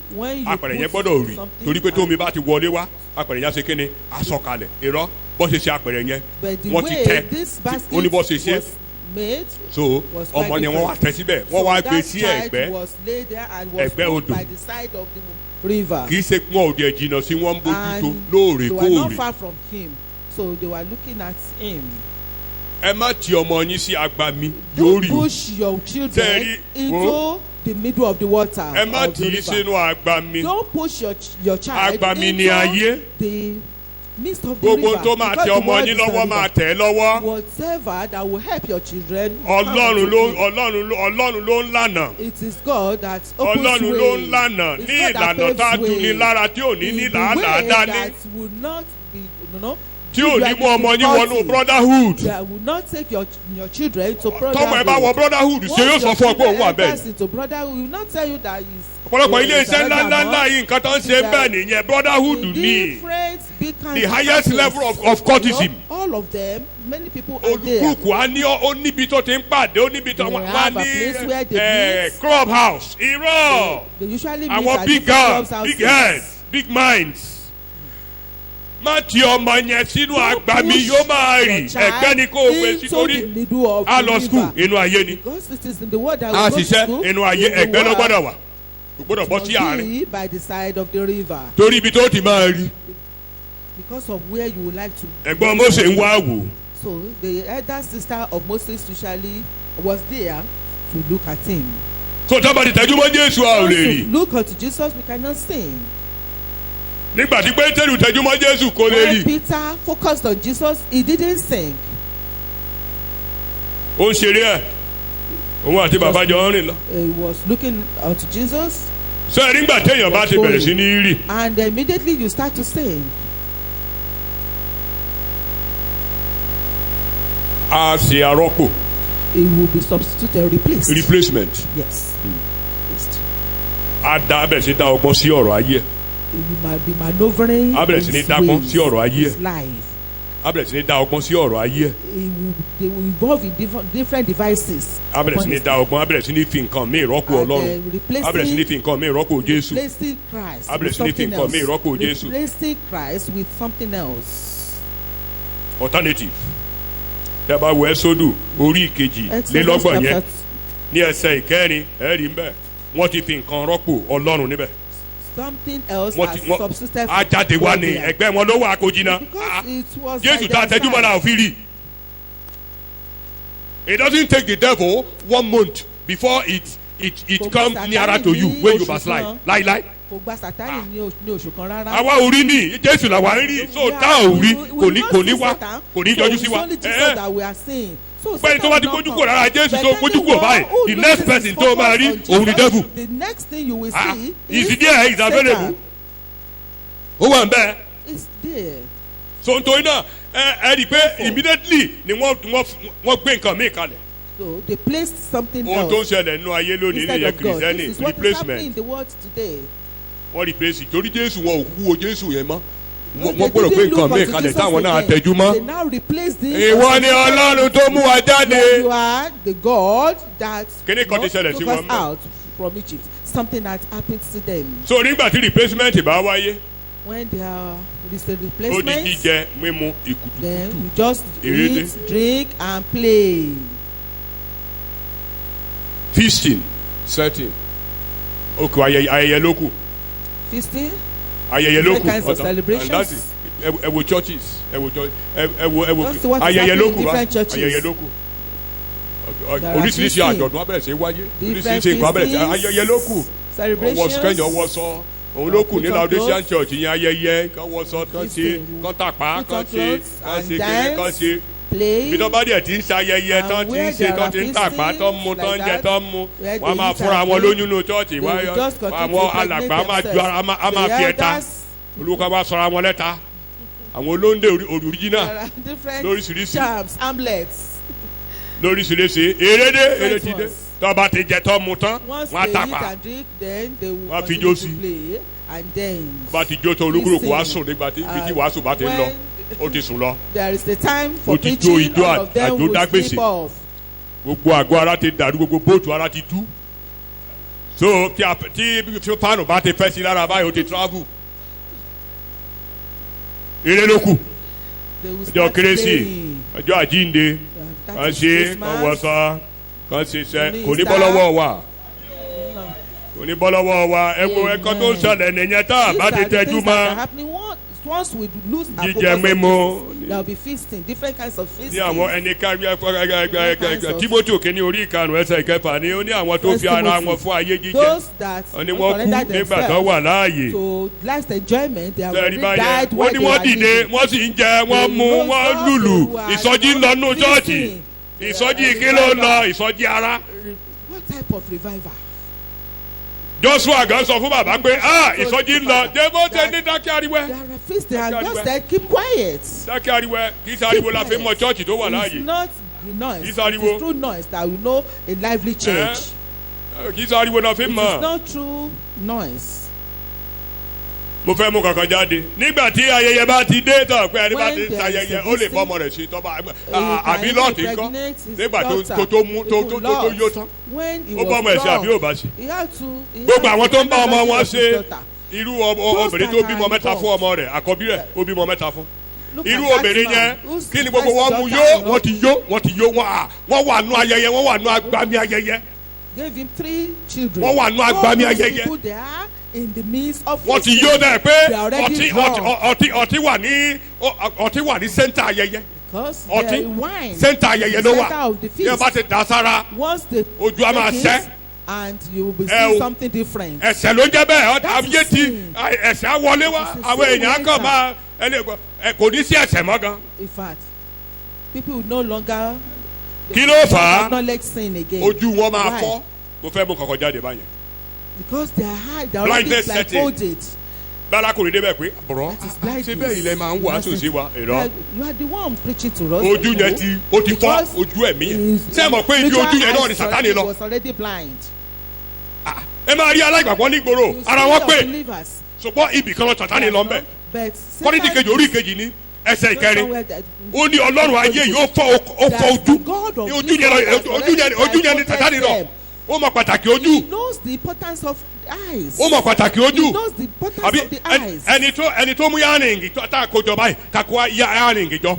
apẹ̀rẹ̀ yẹn gbọ́dọ̀ rì torí pé tómi bá ti wọlé wá apẹ̀rẹ̀ yẹn ṣe kíni asọ̀kalẹ̀ irọ́ bọ́ ṣe apẹ̀rẹ̀ yẹn wọ́n ti tẹ́ ó ní bọ́ ṣe ṣe so ọmọ yẹn wọ́n wá tẹ́ síbẹ̀ wọ́n wá gbé sí ẹ̀gbẹ́ odò kì í ṣe wọn ò dẹ̀ jìnnà sí wọn bójútó lóòrèkóòrè. So they were looking at him. ẹ má ti ọmọ yín sí agbami yóò rí o. don't push your children into the middle of the water. ẹ má tì í sínú agbami. don't push your child agbami ni ayé. the midst of the river. gbogbo tó máa tẹ ọmọ yín lọ́wọ́ máa tẹ̀ ẹ́ lọ́wọ́. whatever that will help your children. Ọlọ́run ló ń lànà. it is God that opens way. Ọlọ́run ló ń lànà ní ìlànà tá a tù ní lára tí ò ní ní làálàá dání. in the way that will not be tí ò ní mú ọmọ yín wọnú brotherhood. that will not take your children to brotherhood. tọmọ ẹ bá wọ brotherhood ṣé yóò sọ fún ọ pé òun wà bẹ́ẹ̀. once your children enter into brotherhood we will not tell you that is. ọ̀pọ̀lọpọ̀ ilé iṣẹ́ ńláńlá yìí nǹkan tó ń ṣe bẹ́ẹ̀ nìyẹn brotherhood ni the highest level of courtesy. all of them many people are there. olùkúkú á ní ó níbi tó ti ń pàdé ó níbi tó wà ní club house irọ́ àwọn big girls big heads big minds. má ti ọmọ yẹn sínú agbami yóò máa rì ẹgbẹ́ ni kò gbé sí torí a lọ school inú ayé ni a ṣiṣẹ́ inú ayé ẹgbẹ́ ló gbọ́dọ̀ wà kò gbọ́dọ̀ bọ́ sí àárín torí ibi tó ti máa rí ẹ̀gbọ́n Mósè ń wá wò. So the elder sister of Moses usually was there to look at him. So tábàdì tẹ́jú mọ́ Jésù a ò lè rí. Look unto Jesus we cannot sing. nígbà tí Pétérù tẹ́jú mọ́ Jésù kò lè rí. When Peter focused on Jesus he didn't sing. ó ń ṣeré ẹ̀ òun àti bàbá jọ ń rìn lọ. He was looking unto Jesus. sọ ẹ nígbà téèyàn bá ti bẹ̀rẹ̀ sí ní rí. And immediately you start to sing. a ṣe arọ́pò. It will be substituted, replaced. Replacement. Yes. a dá abẹ́ sí dá ọgbọ́n sí ọ̀rọ̀ ayé. It will be maneuvering his life. abẹ́rẹ́ sí ní dá ọgbọ́n sí ọ̀rọ̀ ayé. They will involve in different devices. abẹ́rẹ́ sí ní dá ọgbọ́n abẹ́rẹ́ sí ní fi nǹkan mí ìrọ́pò Ọlọ́run abẹ́rẹ́ sí ní fi nǹkan mí ìrọ́pò Jésù abẹ́rẹ́ sí ní fi nǹkan mí ìrọ́pò Jésù. Replacing Christ with something else. Alternative. Tí a bá wo Ẹ́sódù orí ìkejì-lélọ́gbọ̀n yẹn ní ẹsẹ̀ ìkẹrin ẹ̀rí ń bẹ̀ wọ́n ti fi nǹkan rọ́pò Ọlọ́run níbẹ̀. Something else has substituted. ajáde wá ní ẹgbẹ́ wọn ló wà kó jiná. Jésù tá a tẹ́jú mọ́ náà fi rí. It doesn't take the devil 1 month before it comes nearer to you when you backslide. Láíláí. Kò gba Sátánì ní oṣù kan rárá. Àwa ò rí ní Jésù làwa ń rí so tá ò rí kò ní wá kò ní yọjú sí wa. Bẹ́ẹ̀ni tó bá ti gbójú kò rárá Jésù tó gbójú kò báyìí the next person tó máa rí òun ni devil. The next thing you will see is there is available. Ó wà ń bẹ́ẹ̀. It's there. So nítorí náà ẹ rí i pé immediately ni wọ́n gbé nǹkan míì kalẹ̀. So they placed something else. Ohun tó ń ṣẹlẹ̀ nínú ayé lónìí ní ìyẹn kìrìsìtẹ́nì this is what is happening in the world today. Wọ́n replace torí Jésù wọn ò kú o Jésù yẹn mọ́. Wọ́n gbọ́dọ̀ pé nǹkan míì kalẹ̀ táwọn náà tẹjú mọ́. Ìwọ ni Ọlọ́run tó mú wa jáde. You are the God that took us out from Egypt. Something that happened to them. So nígbà tí replacement bá wáyé. When there is the replacement. Ó di jíjẹ mímu ìkùtù. Then you just eat, drink and play. Feasting, setting. Okay, ayẹyẹ ló kù. Feasting. Ayẹyẹ ló kù. Different kinds of celebrations. Ẹ wo churches, ẹ wo ayẹyẹ ló kù bá ayẹyẹ ló kù. oríṣiríṣi àjọ̀dún abẹ́rẹ́ sí wáyé oríṣiríṣi nǹkan abẹ́rẹ́ sí ayẹyẹ ló kù ọwọ́ kẹ́yìn ọwọ́ sọ òun ló kù ní Laodicean church yẹn ayẹyẹ kan wọ́ sọ kan ṣe kan tàpá kan ṣe kan ṣe kíni kan ṣe bí tó bá dẹ̀ ti ń ṣayẹyẹ tán ti ń ṣe tán ti ń tàpá tán mu tán jẹ tán mu wọ́n máa fúnra wọn lóyún nínú chọ́ọ̀chì àwọn alàgbà máa ju ara á máa fi ẹ̀ta olùkọ́ bá sọra wọn lẹ́ta àwọn olóńdè original lóríṣiríṣi lóríṣiríṣi erédé tó bá ti jẹ tán mu tán wọ́n á tàpá wọ́n á fi jó sí bá ti jó tó olúkúlùkù wá sùn nígbà tí ibi tí wàásù bá ti ń lọ ó ti sùn lọ ó ti jó ijó àjò dágbèsè gbogbo àgọ́ ara ti dàrú gbogbo bóòtù ara ti tú so tí fáànù bá ti fẹ́ sí lára báyìí ó ti travel eré ló kù ọjọ́ kérésì ọjọ́ àjíǹde kan ṣe kan wọṣọ kan ṣiṣẹ́ kò ní bọ́ lọ́wọ́ wa kò ní bọ́ lọ́wọ́ wa ẹ wo ẹ̀kọ́ tó ń ṣẹlẹ̀ nìyẹn tá a bá ti tẹ́jú mọ́ once we lose our jíjẹ mímu there will be feasting different kinds of feasting. ní àwọn ẹni Timothy kìíní orí ìkarùn ẹsẹ̀ ìkẹfà ni ó ní àwọn tó fi ara wọn fún ayé jíjẹ ó ní wọ́n kú nígbà tó wà láàyè. so last enjoyment they have already died wọ́n ní wọ́n dìde wọ́n sì ń jẹ wọ́n mu wọ́n lùlù ìsọjí ń lọ nínú chọ́ọ̀chì ìsọjí kí ló ń lọ ìsọjí ara. what type of revival. Joshua gan sọ fún bàbá pé ìsọjí ń lọ dèbò tẹ ní dákẹ́ ariwẹ́. they are feasting and just said keep quiet. dákẹ́ ariwẹ́ kì í ṣe ariwo la fi mọ chọ́ọ̀chì tó wà láàyè. it's not the noise kì í ṣe ariwo. it's true noise that we know a lively church. kì í ṣe ariwo la fi mọ. it is not true noise. mo fẹ́ mú kankan jáde nígbà tí ayẹyẹ bá ti dé tán pé ẹni bá ti ń ṣayẹyẹ ó lè fọmọ rẹ̀ ṣe tọ́ba àbí lọ́ọ̀tì ńkọ́ nígbà tó yó tán ó bọ́ ọmọ ẹ̀ ṣe àbí ò bá ṣe gbogbo àwọn tó ń bá ọmọ wọn ṣe irú obìnrin tó bímọ mẹ́ta fún ọmọ rẹ̀ àkọ́bí rẹ̀ ó bímọ mẹ́ta fún irú obìnrin yẹn kí ni gbogbo wọn mú yó wọ́n ti yó wọ́n wà nú ayẹyẹ wọ́n wà nú agbami ayẹyẹ wọ́n wà nú agbami ayẹyẹ in the midst of wọ́n ti yó dẹ̀ pé ọtí wà ní sẹ́ńtà ayẹyẹ ọtí sẹ́ńtà ayẹyẹ ló wà yẹ bá ti dà sára ojú a máa ṣẹ́ and you will be seeing something different. ẹ̀ṣẹ̀ ló jẹ́ bẹ́ẹ̀ àbíyé ti ẹ̀ṣẹ̀ á wọlé wá àwọn èèyàn kan máa kò ní sí ẹ̀ṣẹ̀ mọ́ gan. in fact people will no longer kí ló fà á acknowledge sin again. ojú wọn máa fọ́ mo fẹ́ mú kọ̀kọ́ jáde báyẹn. because they are high they are already blindfolded. bala kò ní débẹ̀ pé bọ̀rọ̀ ṣé bẹ́ẹ̀ ilẹ̀ máa ń wàásù sí wa èrò. you are the one preaching to us. ojú yẹn ó ti fọ́ ojú ẹ̀mí yẹn ṣé ẹ mọ̀ pé ibi ojú yẹn náà ni Sátánì lọ. was already blind. ẹ máa rí aláìgbàgbọ́ nígboro ara wọn pé ṣùgbọ́n ibì kan lọ Sátánì lọ mbẹ. kọ́nìtì kejì orí kejì ní ẹsẹ̀ ìkẹrin ó ní Ọlọ́run ayé yìí ó fọ́ ojú yẹn ní Sátánì lọ ó mọ pàtàkì ojú. he knows the importance of the eyes. ó mọ pàtàkì ojú. he knows the importance of the eyes. ẹni tó mú yáàrìngì tá a kó jọ báyìí ká kó yáàrìngì jọ.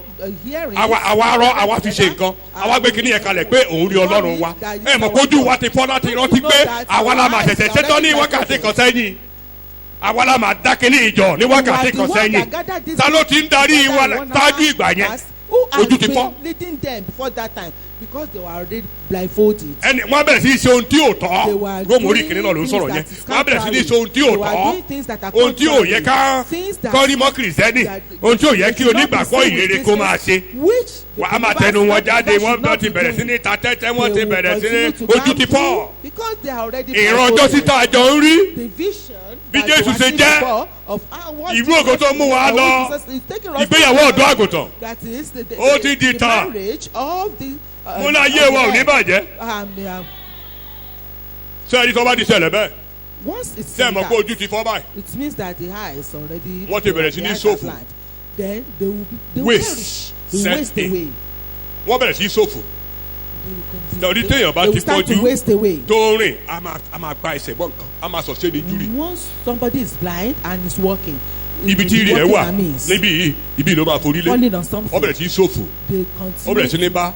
àwa fi ṣe nǹkan àwa gbé kíní yẹn kalẹ̀ pé òun rí Ọlọ́run wa ẹ mọ̀ kójú wa ti fọ́ láti rántí pé àwa la máa ṣẹ̀ṣẹ̀ ṣetán ní wákàtí kan sẹ́yìn àwa la máa dá kíní ìjọ ní wákàtí kan sẹ́yìn ta ló ti ń darí wa tájú ìgbà yẹn ojú ti fọ́. leading them before that time because they were already blindfolded. ẹni wọn bẹ̀rẹ̀ sí í ṣe ohun tí ò tọ́ róòmù orí kìnìún náà ló ń sọ̀rọ̀ yẹn wọn bẹ̀rẹ̀ sí í ṣe ohun tí ò tọ́ ohun tí ò yẹ ká kọ́rí mọ́ kìrìsìtẹ́nì ohun tí ò yẹ kí onígbàgbọ́ ìrere kó máa ṣe wàá máa tẹnu wọn jáde wọn ti bẹ̀rẹ̀ sí ní ta tẹ́tẹ́ wọn ti bẹ̀rẹ̀ sí ní ojú ti fọ́ ìran ọjọ́ síta àjọ ń rí bí Jésù ṣe jẹ́ ìlú ògo tó mú wa lọ ìgbéyàwó ọ̀dọ́ àgùntàn ó ti di tàn mo náà yé wa ò ní bàjẹ́ sẹ́ẹ̀rí tó bá di ṣẹlẹ̀ bẹ́ẹ̀ sẹ́ẹ̀ mọ̀ pé ojú ti fọ́ báyìí it means that the eye is already wọ́n ti bẹ̀rẹ̀ sí ní ṣòfò then they will waste waste away wọ́n bẹ̀rẹ̀ sí ṣòfò torí téèyàn bá ti pọ́jú tó rìn a máa gba ẹsẹ̀ bọ́ nǹkan a máa sọ ṣé ni júrì. once somebody is blind and is walking. ibi tí rí ẹ wà níbí yìí ibi ló máa forí lé wọ́n bẹ̀rẹ̀ sí ṣòfò wọ́n bẹ̀rẹ̀ sí ní bá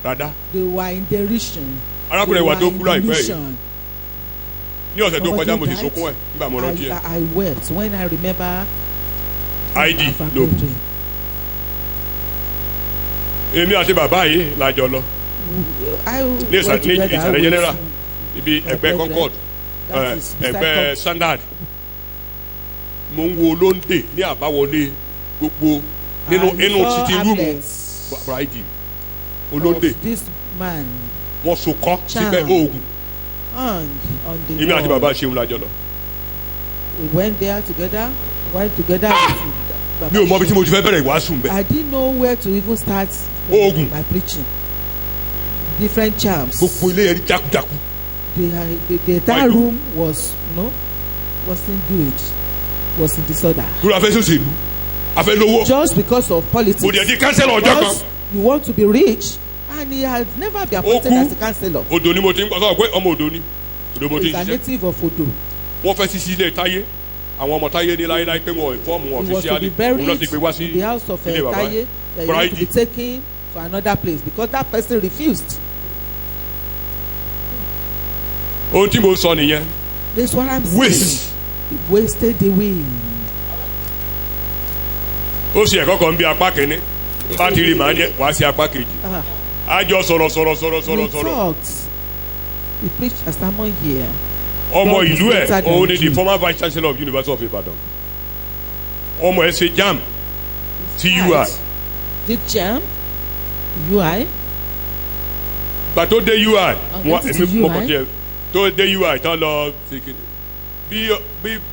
rádá. they were in derision. arákùnrin wa tó kú láìpẹ́ yìí ní ọ̀sẹ̀ tó kọjá mo sì sunkún ẹ̀ nígbà mo rántí ẹ̀. I wept when I remember. ID no. èmi àti bàbá yìí la jọ lọ. ní ìsàlẹ̀ general ibi ẹgbẹ́ Concord ẹgbẹ́ Standard mo ń wo olóńdè ní àbáwọlé gbogbo nínú sitting room Friday olóńdè wọ́n so kọ́ síbẹ̀ oògùn èmi àti bàbá ṣeun lájọ lọ. We went there together. mi ò mọ bí tí mo ti fẹ́ bẹ̀rẹ̀ ìwàásù bẹ́ẹ̀. I didn't know where to even start my preaching. Different charms. gbogbo ilé yẹn jákujáku. The entire room wasn't good. Was in disorder. kúrò afẹ́ sòṣèlú afẹ́ lówó. Just because of politics. kò dẹ̀ di kánsẹ́lọ̀ ọjọ́ kan. You want to be rich and he has never been appointed as a councillor. Odo ni mo ti ń gbọ́ sọ pé ọmọ Odo ni Odo mo ti ń ṣiṣẹ́. He is a native of Odo. wọ́n fẹ́ sisi ilé Táyé àwọn ọmọ Táyé ní láyéláyé pé wọn ìfọ́ọ̀mù wọn ọ̀fíṣíálì òun náà ti gbé wá sí ilé bàbá Táyé. He had to be taken to another place because that person refused. ohun tí mo sọ nìyẹn. That's what I'm saying. waste. He wasted away. ó sì ẹ̀kọ́ kan bí apá kìíní bá ti rí màá ní wá sí apá kejì. a jọ sọ̀rọ̀. We talked. We preached a sermon here. ọmọ ìlú ẹ̀ òun ni the former vice chancellor of University of Ibadan. ọmọ ẹ̀ ṣe JAMB ti UI. Did JAMB UI. gbà tó dé UI èmi mọ̀ kàn tiẹ̀ tó dé UI tán lọ bí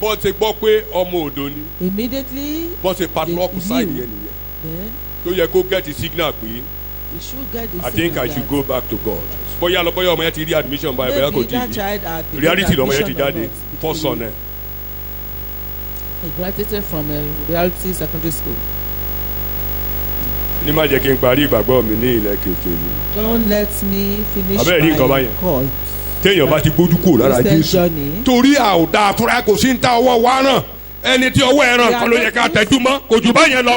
bọ́ ṣe gbọ́ pé ọmọ Odo ni. Immediately. bọ́ ṣe padlock side yẹn nìyẹn. tó yẹ kó get the signal pé. I think I should go back to God. bóyá ọmọ yẹn ti rí admission báyìí bóyá kò tí ì rí reality lọmọ yẹn ti jáde first son ẹ. He graduated from a reality secondary school. ní má jẹ́ kí n parí ìgbàgbọ́ mi ní ilẹ̀ kèfèrí. Don't let me finish my call. téèyàn bá ti gbójú kúrò lára Jésù torí àwòdà àfúrá kò sí ń ta ọwọ́ wa ràn ẹni tí ọwọ́ ẹ̀ ràn kan ló yẹ ká tẹ́jú mọ́ kò jù báyẹn lọ.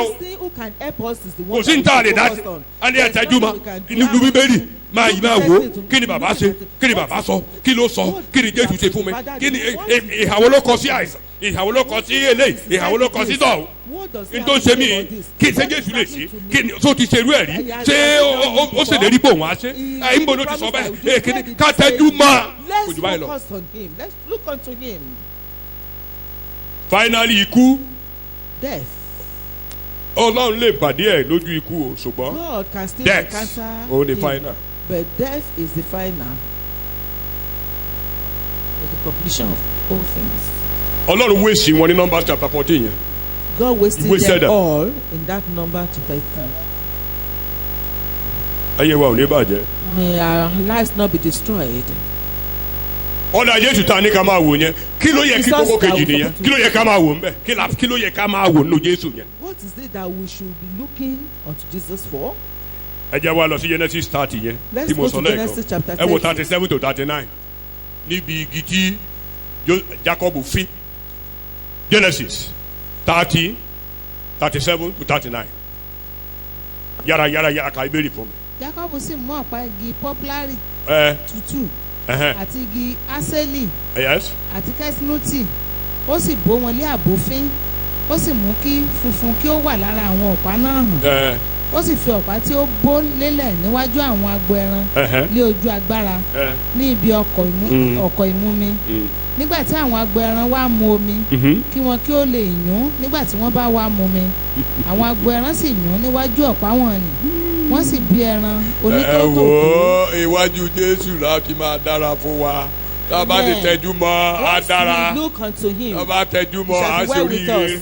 kò sí ń ta àlè dájú ẹni ẹ̀ tẹ́jú mọ́ inú Bíbélì máa yí máa wò kí ni bàbá ṣe kí ni bàbá sọ kí ló sọ kí ni Jésù ṣe fún mi kí ni ìhàwọ́ ló kọ sí àìsàn ìhàwọ́ ló kọ sí eléyìí ìhàwọ́ ló kọ sí tọ̀ n tó ń ṣe mí kí ṣe Jésù lè ṣe kí ni tó ti ṣerú ẹ̀ rí ṣé ó ṣèlérí pò wọ́n á ṣe ẹ̀ ń bọ̀ ló ti sọ bẹ́ẹ̀ kí ni ká tẹ́jú mọ́ kò jù báyìí lọ. Let's look unto him. Finally ikú. Death. Ọlọ́run lè pàdé ẹ̀ lójú ikú o ṣùgbọ́n God can still encounter òun ni final. But death is the final. It's the completion of all things. Ọlọ́run wéṣì wọn ní Numbers chapter 14 yẹn. God wasted them all in that number chapter 13. ayé wa ò ní bàjẹ́. May our lives not be destroyed. ọ̀dà Jésù ta ní ká máa wò yẹn kí ló yẹ kí kókó kejì nìyẹn kí ló yẹ ká máa wò ń bẹ̀ kí ló yẹ ká máa wò nínú Jésù yẹn. What is it that we should be looking unto Jesus for? ẹ jẹ́ wá lọ sí Genesis 30 yẹn tí mo sọ lẹ́ẹ̀kan ẹ wo 37 to 39 níbi igi tí Jacob fi Genesis 30 37 to 39 yára ká ibèrè fún mi. Jacob sì mú ọ̀pá igi poplari tútù àti igi aseli àti kẹsínútì ó sì bó wọn lé àbófín ó sì mú kí funfun kí ó wà lára àwọn ọ̀pá náà hàn ó sì fi ọ̀pá tí ó bó lélẹ̀ níwájú àwọn agbo ẹran lé ojú agbára ní ibi ọ̀kọ̀ ìmumi nígbà tí àwọn agbo ẹran wá mu omi kí wọn kí ó lè yún nígbà tí wọ́n bá wá mu mi àwọn agbo ẹran sì yún níwájú ọ̀pá wọn ni wọ́n sì bí ẹran onítótó. ẹ wo iwájú Jésù láti máa dára fún wa tá a bá ti tẹjú mọ́ á dára tá a bá tẹjú mọ́ á ṣoríire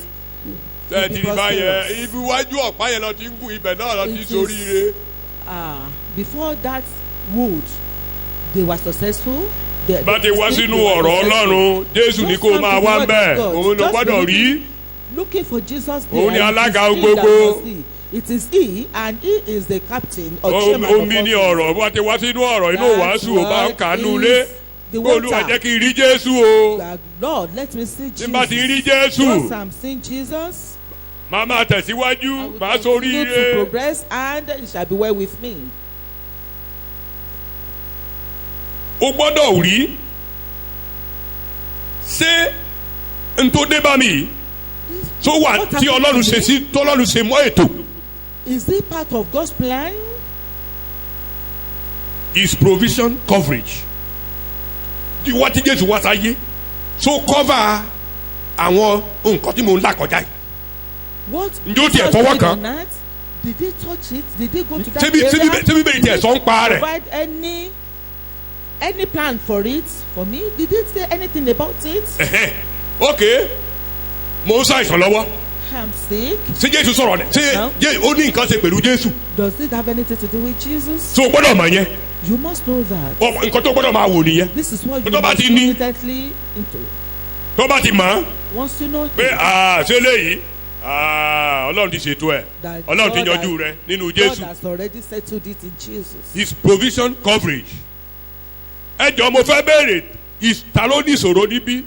tẹ̀tì báyẹn ibi iwájú ọ̀pá yẹn lọ ti ń gùn ibẹ̀ náà lọ ti ṣoríire. Before that wood they were successful. bá ti wá sínú ọ̀rọ̀ Ọlọ́run Jésù ní kó máa wá bẹ́ẹ̀ òun ló gbọ́dọ̀ rí. Looking for Jesus there. òun ni alága gbogbo. It is he and he is the captain or chairman of all things. omi ni ọ̀rọ̀ bá ti wá sínú ọ̀rọ̀ inú wàásù ò bá ń kànú lé. Olúwa jẹ́ kí n rí Jésù o. Lord, let me see Jesus. tí n bá ti rí Jésù. Once I'm seeing Jesus. Màá máa tẹ̀síwájú màá sórí ire. I will continue to progress and it shall be well with me. o gbọ́dọ̀ rí ṣé n tó dé bá mi tó wà tí Ọlọ́run ṣe sí tọ́lọ́run ṣe mọ́ ètò. Is it part of God's plan? is provision coverage. Wọ́n ti Jésù wá sáyé so cover àwọn nǹkan tí mo ń là kọjá yìí. What Njó tiẹ̀ fọwọ́ kan. Did he touch it? Did he go to that area? Ṣé bíbélì tiẹ̀ sọ ń pa rẹ̀? Provide any plan for it for me? Did he say anything about it? Okay, mo ń ṣàìsàn lọ́wọ́. I'm sick. Ṣé Jésù sọ̀rọ̀ ni? Ṣé ó ní nǹkan ṣe pẹ̀lú Jésù? Does it have anything to do with Jesus? So o gbọ́dọ̀ mọ̀ yẹn. You must know that. Nǹkan tó gbọ́dọ̀ máa wò nìyẹn. This is what you Tó bá must ti ní. immediately into. Tó bá ti mọ̀. Once you know pé ṣé léyìí Ọlọ́run ti ṣètò ẹ̀ Ọlọ́run ti yanjú rẹ̀ nínú Jésù. God has already settled it in Jesus. His provision coverage. Ẹ jọ̀ọ́ mo fẹ́ béèrè ta ló ní ìṣòro níbí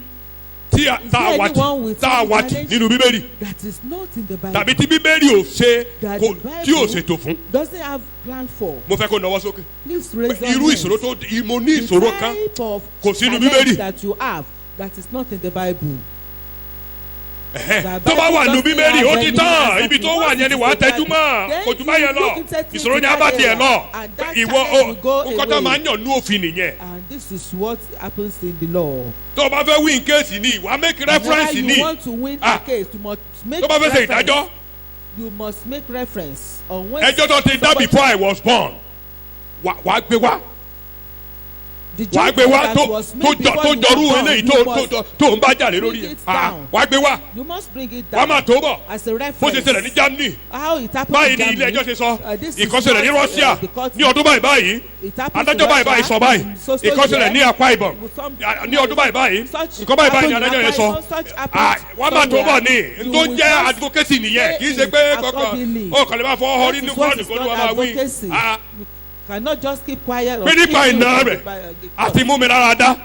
tá a wà tì nínú Bíbélì that is not in the Bible. tàbí tí Bíbélì ò ṣe tí ò ṣètò fún. Doesn't have plan for. Mo fẹ́ kó nawọ́ sókè. Please raise your irú hands. ìṣòro tó mo ní ìṣòro kan kò sínú Bíbélì. that you have that is not in the Bible. Tó bá wà nínú Bíbélì ó ti tán ibi tó wà yẹn ni wàá tẹjú mọ́ kò jù bá yẹn lọ ìṣòro yẹn á bá tiẹ̀ lọ ìwọ nǹkan tó máa ń yàn ní òfin nìyẹn. And this is what happens in the law. Tó o bá fẹ́ win case ni wàá make reference ni. You want to win a case you must make tó o bá fẹ́ ṣe ìdájọ́. You must make reference on when. Ẹjọ́ tó ti dá before I was born wàá gbé wá. Wàá gbé wá tó jọrú eléyìí tó ń bá jàre lórí wàá gbé wá. You must bring it down. Wàá máa tó bọ̀. As a reference. Bó ṣe ṣẹlẹ̀ ní Germany. How it happened báyìí in Germany. ni ilé ẹjọ́ ṣe sọ ìkọ́ṣẹlẹ̀ ní Russia ní ọdún báyìí adájọ́ báyìí sọ báyìí ìkọ́ṣẹlẹ̀ ní Akwa Ibom ní ọdún báyìí nǹkan báyìí ni adájọ́ yẹn sọ wàá máa tó bọ̀ ní tó jẹ́ advocacy nìyẹn kì í ṣe pé kankan ó kàn lè máa fọ ọhọ nínú kọ́ọ̀dù kó ló wà máa wí. Cannot just keep quiet. pé nípa iná rẹ̀ àti mú mi lára dá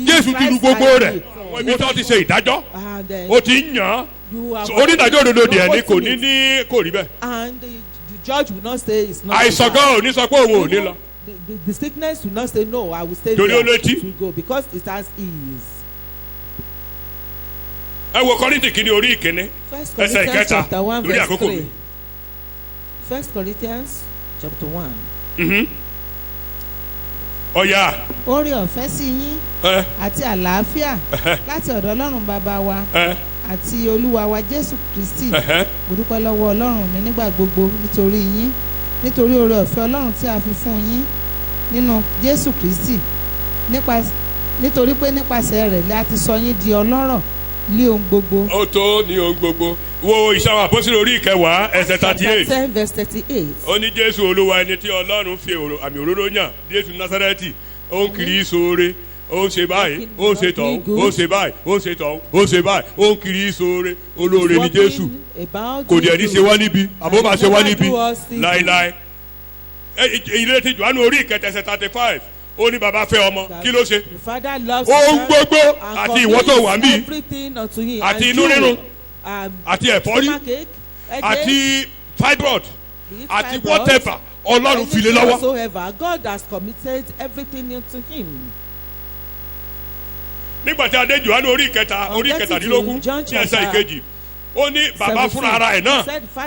Jésù ti lu gbogbo rẹ̀ ibi tó ti ṣe ìdájọ́ ó ti ń yàn án onídàájọ́ òdodo díẹ̀ ni kò ní kò rí bẹ́ẹ̀. And the judge will not say it's not. àìsàn gan ò ní sọ pé òun ò ní lọ. The sickness will not say no I will stay there. Torí ó létí. It will go because it has ease. Ẹ wo Kọ́ríńtì kìíní orí ìkíní ẹsẹ̀ ìkẹta lórí àkókò mi. 1 Corinthians chapter 1. Ọ̀yà. Oore ọ̀fẹ́ sí yín àti àlàáfíà láti ọ̀dọ̀ Ọlọ́run bàbá wa àti Olúwa wa Jésù Kristi. Mo dúpẹ́ lọ́wọ́ Ọlọ́run mi nígbà gbogbo nítorí yín nítorí oore ọ̀fẹ́ Ọlọ́run tí a fi fún yín nínú Jésù Kristi nítorí pé nípasẹ̀ rẹ̀ la ti sọ yín di ọlọ́rọ̀ ní ohun gbogbo. Ó tó ní ohun gbogbo wo Ìṣàwọn Àpọ́sítélì orí ìkẹwàá ẹsẹ̀ 38. 10 verse 38. Ó ní Jésù Olúwa ẹni tí Ọlọ́run fi àmì òróró yàn Jésù Násárẹ́tì ó ń kiri sóore ó ń ṣe báyìí ó ń ṣe tọ̀hún ó ń ṣe báyìí ó ń ṣe tọ̀hún ó ń ṣe báyìí ó ń kiri sóore olóore ni Jésù kò dẹ̀ ní ṣe wá níbi àbó máa ṣe wá níbi láéláé. Ilé ti Jòhánù orí ìkẹta ẹsẹ̀ 35 ó ní bàbá fẹ́ ọmọ kí ló ṣe ohun gbogbo àti ìwọ tó wà mí àti inú rírun àti ẹ̀fọ́rí àti fibroid àti whatever Ọlọ́run fi lé lọ́wọ́. God has committed everything into him. Nígbà tí a dé Jòhánù orí ìkẹtàdínlógún ní ẹsẹ̀ ìkejì ó ní bàbá fúnra ara ẹ̀ náà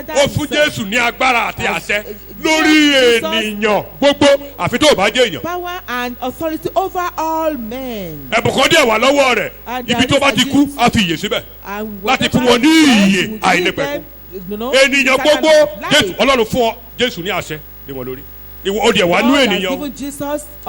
ó fún Jésù ní agbára àti àṣẹ lórí ènìyàn gbogbo àfi tó bá jẹ́ èèyàn. Power and authority over all men. Ẹ̀bùn kan díẹ̀ wà lọ́wọ́ rẹ̀ ibi tó bá ti kú á fi iyè síbẹ̀ láti fún wọn ní iyè àìnípẹ̀kun. Ènìyàn gbogbo Jésù Ọlọ́run fún ọ Jésù ní àṣẹ ní wọn lórí. Ìwọ ó dẹ̀ wá nú ènìyàn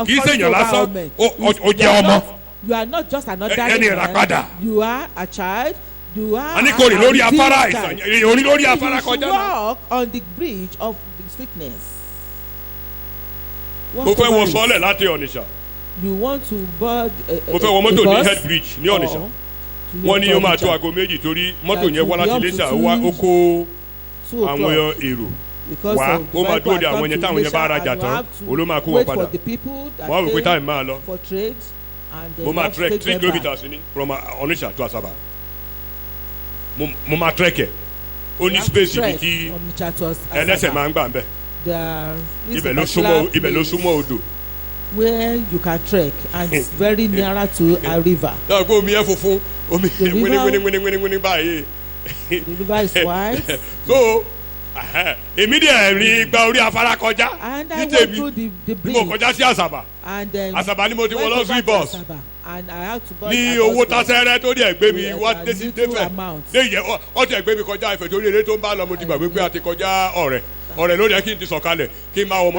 kì í ṣèyàn lásán ó jẹ́ ọmọ. You are not just another man. You are a child. You are a ní kò rìn lórí afárá àìsàn orí lórí afárá kọjá náà. You walk on the bridge of the sickness. Mo fẹ́ wọ sọ́lẹ̀ láti Onitsha. You want to board mo fẹ́ wọ mọ́tò ní head bridge ní Onitsha. Wọ́n ní ó máa tó aago méjì torí mọ́tò yẹn wá láti Iléṣà ó kó àwọn èrò wá ó máa dúró de àwọn yẹn táwọn yẹn bá rajà tán ó ló máa kó wọn padà. Wọ́n á rò pé táyì máa lọ. Mo máa trek 3 kilometres ní from Onitsha to Asaba. Mo máa trek ẹ̀ ó ní space ibi tí ẹlẹ́sẹ̀ máa ń gbà ń bẹ̀. Ibẹ̀ ló súnmọ́ odò. Where you can trek and it's very nearer to a river. Yàrá pé omi ẹ̀ funfun omi wíníwíní báyìí. The river is white. So èmi dẹ̀ rí gba orí afárá kọjá And ní I went tèmi through the mo bridge. kọjá sí àsàbà And àsàbà ni mo ti wọ went lọ over sí to bus Asaba. And I had to buy ní a owó bus fare. tásẹ́rẹ́ tó dẹ̀ gbé mi With wá a dé sí little dẹ́fẹ̀ amount. léyìí ọ ti ẹ̀ gbé mi kọjá ìfẹ̀ torí eré tó ń bá lọ mo ti gbàgbé pé a ti kọjá ọ̀rẹ́ lórí ẹ kí n ti sọ̀kalẹ̀ kí n máa wọ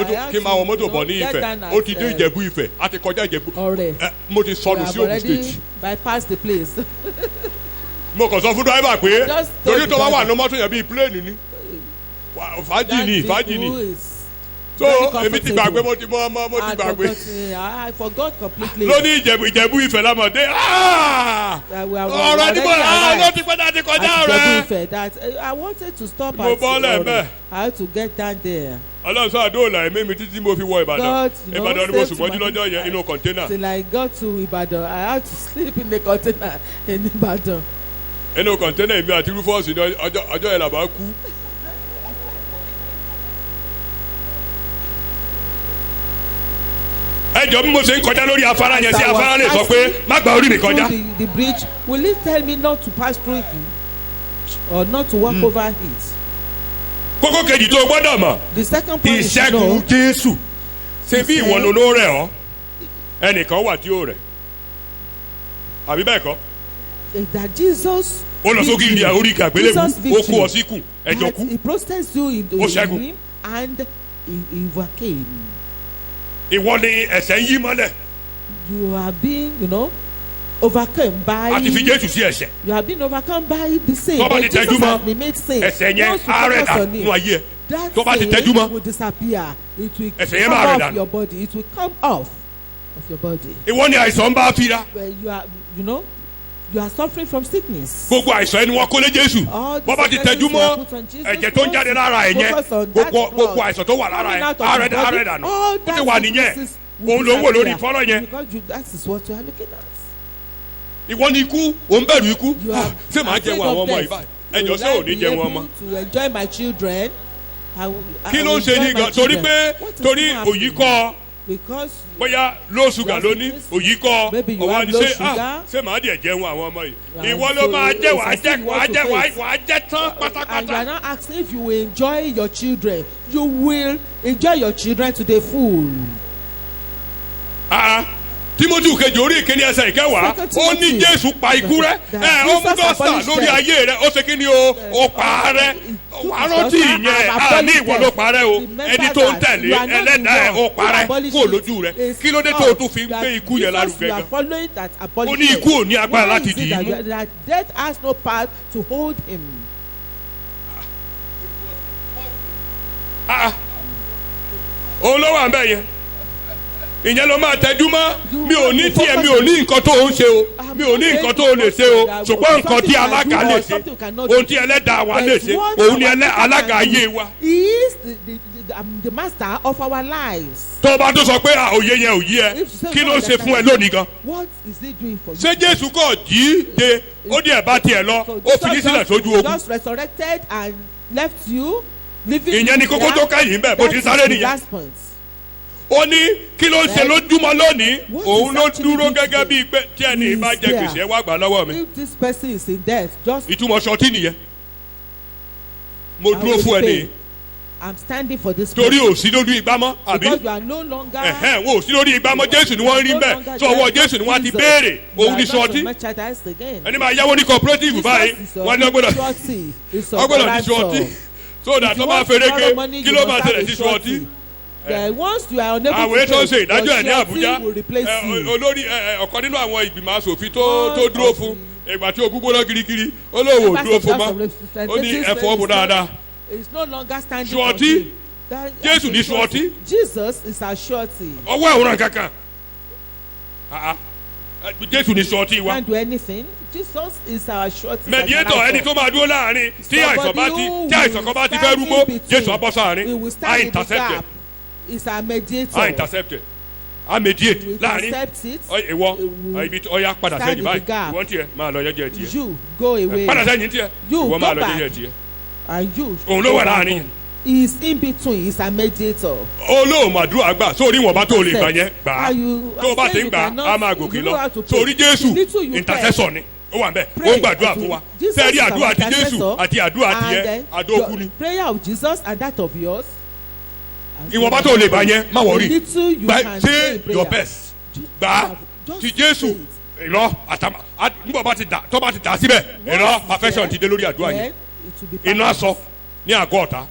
mọ́tò bọ̀ ní Ifẹ̀ ó ti dé Ìjẹ̀bú Ifẹ̀ a ti kọjá Ìjẹ̀bú mo ti sọnù sí Ògùn state. Bypass the place. mo kàn sọ fún driver pé Just torí tó bá wà driver. ní mọ́tò yẹn bíi plane ni fàájì ni so èmi ti gbàgbé mo ti gbàgbé I forgot completely. lóní Ìjẹ̀bú Ifẹ̀ lámọ̀dé ọ̀rọ̀ ẹni bọ̀ ló ti pẹ́ náà ti kọjá rẹ̀. That I wanted to stop Mo at bọ́lẹ̀ bẹ́ẹ̀. I had to get down there. Ọlọ́run sọ àdóòlà ẹ̀mí mi títí mo fi wọ Ìbàdàn God, you know, Ìbàdàn ni mo saved sùn mọ́jú my- lọ́jọ́ yẹn inú kọ̀ńténà Till I got to Ibadan, I had to sleep in the container in Ibadan. inú kọ̀ńténà èmi àti Rufus ní ọjọ́ yẹn làbá kú. ẹ jọ bí mo ṣe ń kọjá lórí afárá yẹn sí afárá lè sọ pé má gba orí mi kọjá. Through the bridge, will it tell me not to pass through it or not to walk over it? kókó kejì tó gbọ́dọ̀ mọ̀ The second point is to ìṣẹ́gun know Jésù ṣe bí ìwọ ló rẹ̀ ọ́ ẹnìkan wà tí ó rẹ̀ àbí bẹ́ẹ̀ kọ́ that Jesus ó lọ sókè ìdí orí ìkàgbélébù ó kú ọ síkùn ẹjọ kú he processed you into Ó ṣẹ́gun. him and he overcame. ìwọ ni ẹ̀ṣẹ̀ ń yí mọ́lẹ̀ You have been, overcome by. àti fi Jésù sí ẹ̀ṣẹ̀ You have been overcome by the sin. Tó bá ti But Jesus tẹ́jú mọ́, has been made sin. ẹ̀ṣẹ̀ yẹn Once you á rẹ̀ focus dà on it, nínú ayé ẹ̀ that tó bá ti sin tẹ́jú mọ́, will disappear. It will ẹ̀ṣẹ̀ yẹn come máa rẹ̀ off dànù. your body. It will come off of your body. ìwọ ni àìsàn ń bá fira Where you are suffering from sickness. gbogbo àìsàn ẹni wọn kó lé Jésù All the bọ́ bá ti sicknesses tẹ́jú you mọ́ have put on Jesus, ẹ̀jẹ̀ tó ń jáde lára ẹ̀ yẹn focus on that gbogbo blood àìsàn tó wà lára coming ẹ̀ out of your body. àárẹ̀ dànù All ó that ti wà nìyẹn sicknesses will òun ló ń wò lórí disappear. fọ́nrán yẹn Because that is what you are looking at. ìwọ ni ikú òun bẹ̀rù ikú You are ṣé màá jẹun afraid àwọn of ọmọ death. ìbá ẹjọ Will ṣé ò I ní be jẹun able ọmọ. to enjoy my children? kí ló ń ṣe ní gan torí pé torí òyì kọ́ Because bóyá low sugar ló ní òyì kọ́ Maybe you ọwọ́ have ni low ṣé sugar. ṣé màá dẹ̀ jẹun àwọn ọmọ yìí And ìwọ ló so máa jẹ it's wàá as jẹ if you want to face. wàá jẹ tán and you are pátápátá. not asking if you will enjoy your children. You will enjoy your children to the full. Timothy kejì orí ìkíní ẹsẹ̀ ìkẹwàá ó ní Jésù pa ikú rẹ́ ó mú dọ́sà lórí ayé rẹ̀ ó ṣe kí ni ó pa á rẹ́ wàá rántí ìyẹn ní ìwọ ló pa rẹ́ o ẹni tó ń tẹ̀lé ẹlẹ́dàá ẹ̀ ó pa rẹ́ kó lójú rẹ̀ kí ló dé tó o tún fi ń gbé ikú yẹn lárugẹ gan ó ní ikú ò ní agbára láti dì í mú. That death has no power to hold him. òun ló wà ń bẹ̀ yẹn ìyẹn ló máa tẹjú mọ́ mi ò ní tiẹ̀ mi ò ní nǹkan tó ń ṣe o mi ò ní nǹkan tó lè ṣe o ṣùgbọ́n nǹkan tí alága lè ṣe ohun tí ẹlẹ́dàá wa lè ṣe òun ni alága ayé wa. He is the master of our lives. tó o bá tó sọ pé òye yẹn ò yí ẹ kí ló ń ṣe fún ẹ lónìí gan. What is he doing for you? ṣé Jésù kò jí de ó díẹ̀ bá tiẹ̀ lọ ó fi ní sílẹ̀ sójú ogun. just resurrected and left you living. ìyẹn ni kókó tó kẹ́yìn bẹ́ẹ̀ bó ti sáré nìyẹn. ó ní kí ló ń ṣe lójúmọ́ lónìí òun ló dúró gẹ́gẹ́ bíi pé tí ẹni ìbá jẹ gbèsè wá gbà lọ́wọ́ mi. If this person is in debt, just. ìtumọ̀ ṣọtí nìyẹn mo dúró fún ẹ nìyí. I'm standing for this. torí ò sí lórí igbá mọ́ àbí. Because you are no longer. wo ò sí lórí igbá mọ́ Jésù ni wọ́n rí bẹ́ẹ̀ sọ ọwọ́ Jésù ni wọ́n ti béèrè òun ní ṣọtí. ẹni máa yáwó ní cooperative báyìí wọ́n ní ọgbọ́dọ̀ ní ṣọtí so that tó bá ferege kí ló máa tẹ̀lé sí ṣọtí. Once you are unable àwọn ètò ṣe ìdájọ́ ẹ̀ ní Àbújá will replace you. olórí ọ̀kan nínú àwọn ìgbìmọ̀ asòfin tó dúró fún ìgbà tí ogun gbóná kirikiri olówó dúró fún mọ́ ó ní ẹ̀fọ́ bò dáadáa. It's no longer standing surety Jésù ní surety. Jesus is our surety. ọwọ́ àwòrán kankan Jésù ní surety wa. Can't do anything. Jesus is our surety. mediator ẹni tó máa dúró láàrin tí àìsàn kan bá ti fẹ́ rúgbó Jésù á bọ́ sáàrin á intercept. Is our mediator. á intercept á mediate láàrin ìwọ ibi tí ọya padà sẹ́yìn báyìí ìwọ ń tiẹ̀ máa lọ yẹ́jẹ́ tiẹ̀. You go away. padà sẹ́yìn tiẹ̀ ìwọ máa lọ yẹ́jẹ́ tiẹ̀. And you. òun ló wà láàrin. He is in between. He is a mediator. olóòmù àdúrà gbà sórí ìwọ̀nba tó lè gbà yẹn gbà á tó o bá ti ń gbà á máa gòkè lọ sórí Jésù intercessor ni. ó wà bẹ́ẹ̀ ó gbàdúrà fún wa sẹ́ẹ̀rí àdúrà ti Jésù àti àdúrà ti yẹ àdókù ni. prayer of Jesus and that of yours. ìwọ̀nba tó lè bá yẹn má wọrí gba say your best gba ti Jésù ìrọ àtàmà nígbà tó bá ti dà síbẹ̀ ìrọ perfection ti dé lórí àdúrà yẹn iná sọ ní àgọ́ ọ̀tá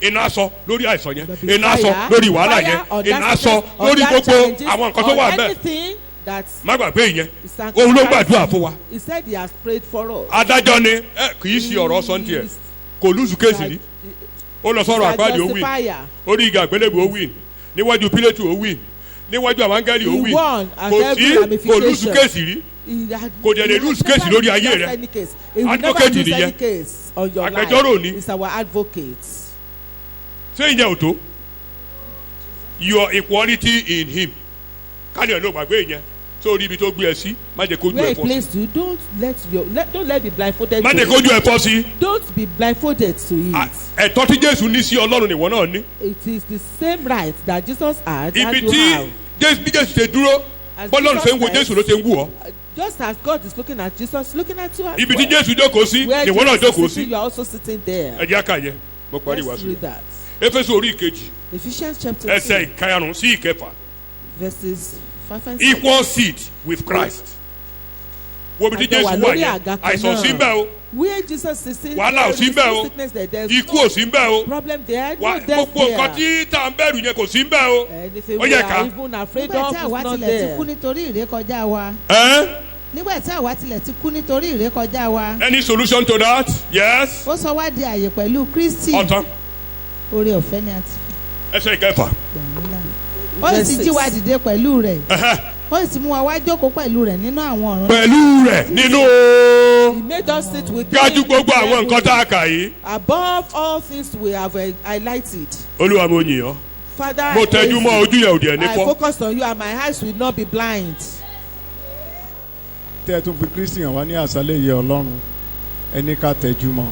iná sọ lórí àìsàn yẹn iná sọ lórí wàhálà yẹn iná sọ lórí gbogbo àwọn nǹkan tó wà bẹ́ẹ̀ má gbàgbé yẹn òun ló gbàdúrà fún wa. he said he has prayed for us. adájọ́ ni kì í ṣe ọ̀rọ̀ sọ́ńtì ẹ̀ kò lùsù kéèsì rí ó lọ sọ̀rọ̀ àpáàdé ó wí orí igi àgbélébùú ó wí níwájú pílẹ̀tù ó wí níwájú àwọn áńgẹ́lì ó wí kò lùsù kéèsì rí kò dẹ̀ lè lùsù kéèsì lórí ayé rẹ̀ advocate nìyẹn agbẹjọ́rò ni ṣé ìyẹn ò tó your equality in him káyọ̀ ló gbàgbé yẹn sórí ibi tó gbé ẹ sí má jẹ́ kójú ẹ fọ́ sí. where he placed you don't let the blindfolded. má jẹ́ kójú ẹ fọ́ sí. don't be blindfolded to it. ẹ̀tọ́ tí Jésù ní sí Ọlọ́run nìwọ náà ní. it is the same right that Jesus had that ibi you have. bí Jésù ṣe dúró bọ́lọ́run ṣe ń wo Jésù ló ṣe ń wù ọ́. just as God is looking at Jesus looking at you as well. ibi tí Jésù jókòó sí nìwọ náà jókòó sí. you are also sitting there. ẹ jẹ́ ká yẹ mo parí wá sí. let's read that. Éfésù orí ìkejì. Ephesians chapter 2. ẹsẹ̀ ìkarùn-ún sí ìkẹfà. verses 5 and 6. equal seat with Christ. wo bí tí Jésù wà yẹn àìsàn sí mbẹ́ o. where Jesus is sitting. wàhálà ò sí mbẹ́ o. ikú ò sí mbẹ́ o. problem there no death there. gbogbo nǹkan tí tá à ń bẹ̀rù yẹn kò sí mbẹ́ o. anything we are even afraid of is not there. nígbà tí àwa tilẹ̀ ti kú nítorí ìrékọjá wa. nígbà tí àwa tilẹ̀ ti kú nítorí ìrékọjá wa. any solution to that? Yes. ó sọ wá di àyè pẹ̀lú Kristi. ọ̀tán. oore ọ̀fẹ́ ni a ti fi. ẹsẹ̀ ìkẹfà. ó sì jí wa dìde pẹ̀lú rẹ̀. ó sì mú wa wá jókòó pẹ̀lú rẹ̀ nínú àwọn ọ̀run. pẹ̀lú rẹ̀ nínú. he made us sit with him. gájú gbogbo àwọn nǹkan tá a kà yìí. above all things we have highlighted. Olúwa mo yìn ọ́. Father, mo tẹjú mọ́ ojú yẹn òdì ẹ̀ ní fọ́. I focused on you and my eyes will not be blind. tẹ́ ẹ tún fi Kristi hàn wá ní àṣálẹ́ yìí Ọlọ́run ẹni ká tẹjú mọ́.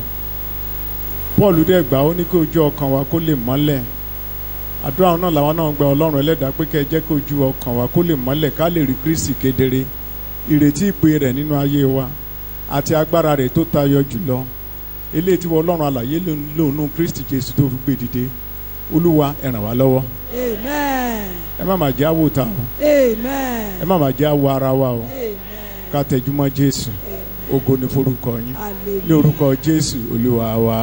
Paul dẹ̀ gbà ó ní kí ojú ọkàn wa kó lè mọ́lẹ̀ àdúrà náà làwọn náà gba Ọlọ́run ẹlẹ́dàá pé kẹ́ ẹ jẹ́ kí ojú ọkàn wa kó lè mọ́lẹ̀ ká lè rí Kristi kedere ìrètí ìpè rẹ̀ nínú ayé wa àti agbára rẹ̀ tó tayọ jùlọ eléyìí tí Ọlọ́run alààyè lónú Kristi Jésù tó fi gbé dìde Olúwa ẹ ràn wá lọ́wọ́. Amen. ẹ má má jẹ́ àwò ta o. Amen. ẹ má má jẹ́ àwò ara wa o. Amen. ká tẹjúmọ́ Jésù. Ògo ni forúkọ yín ní orúkọ Jésù Olúwa wa.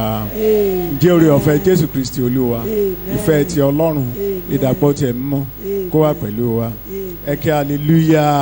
Ǹjẹ́ oore ọ̀fẹ́ Jésù Kristi Olúwa ìfẹ́ ti Ọlọ́run ìdàpọ̀ ti Ẹ̀mí Mímọ́ kó wà pẹ̀lú wa ẹ kí hallelujah.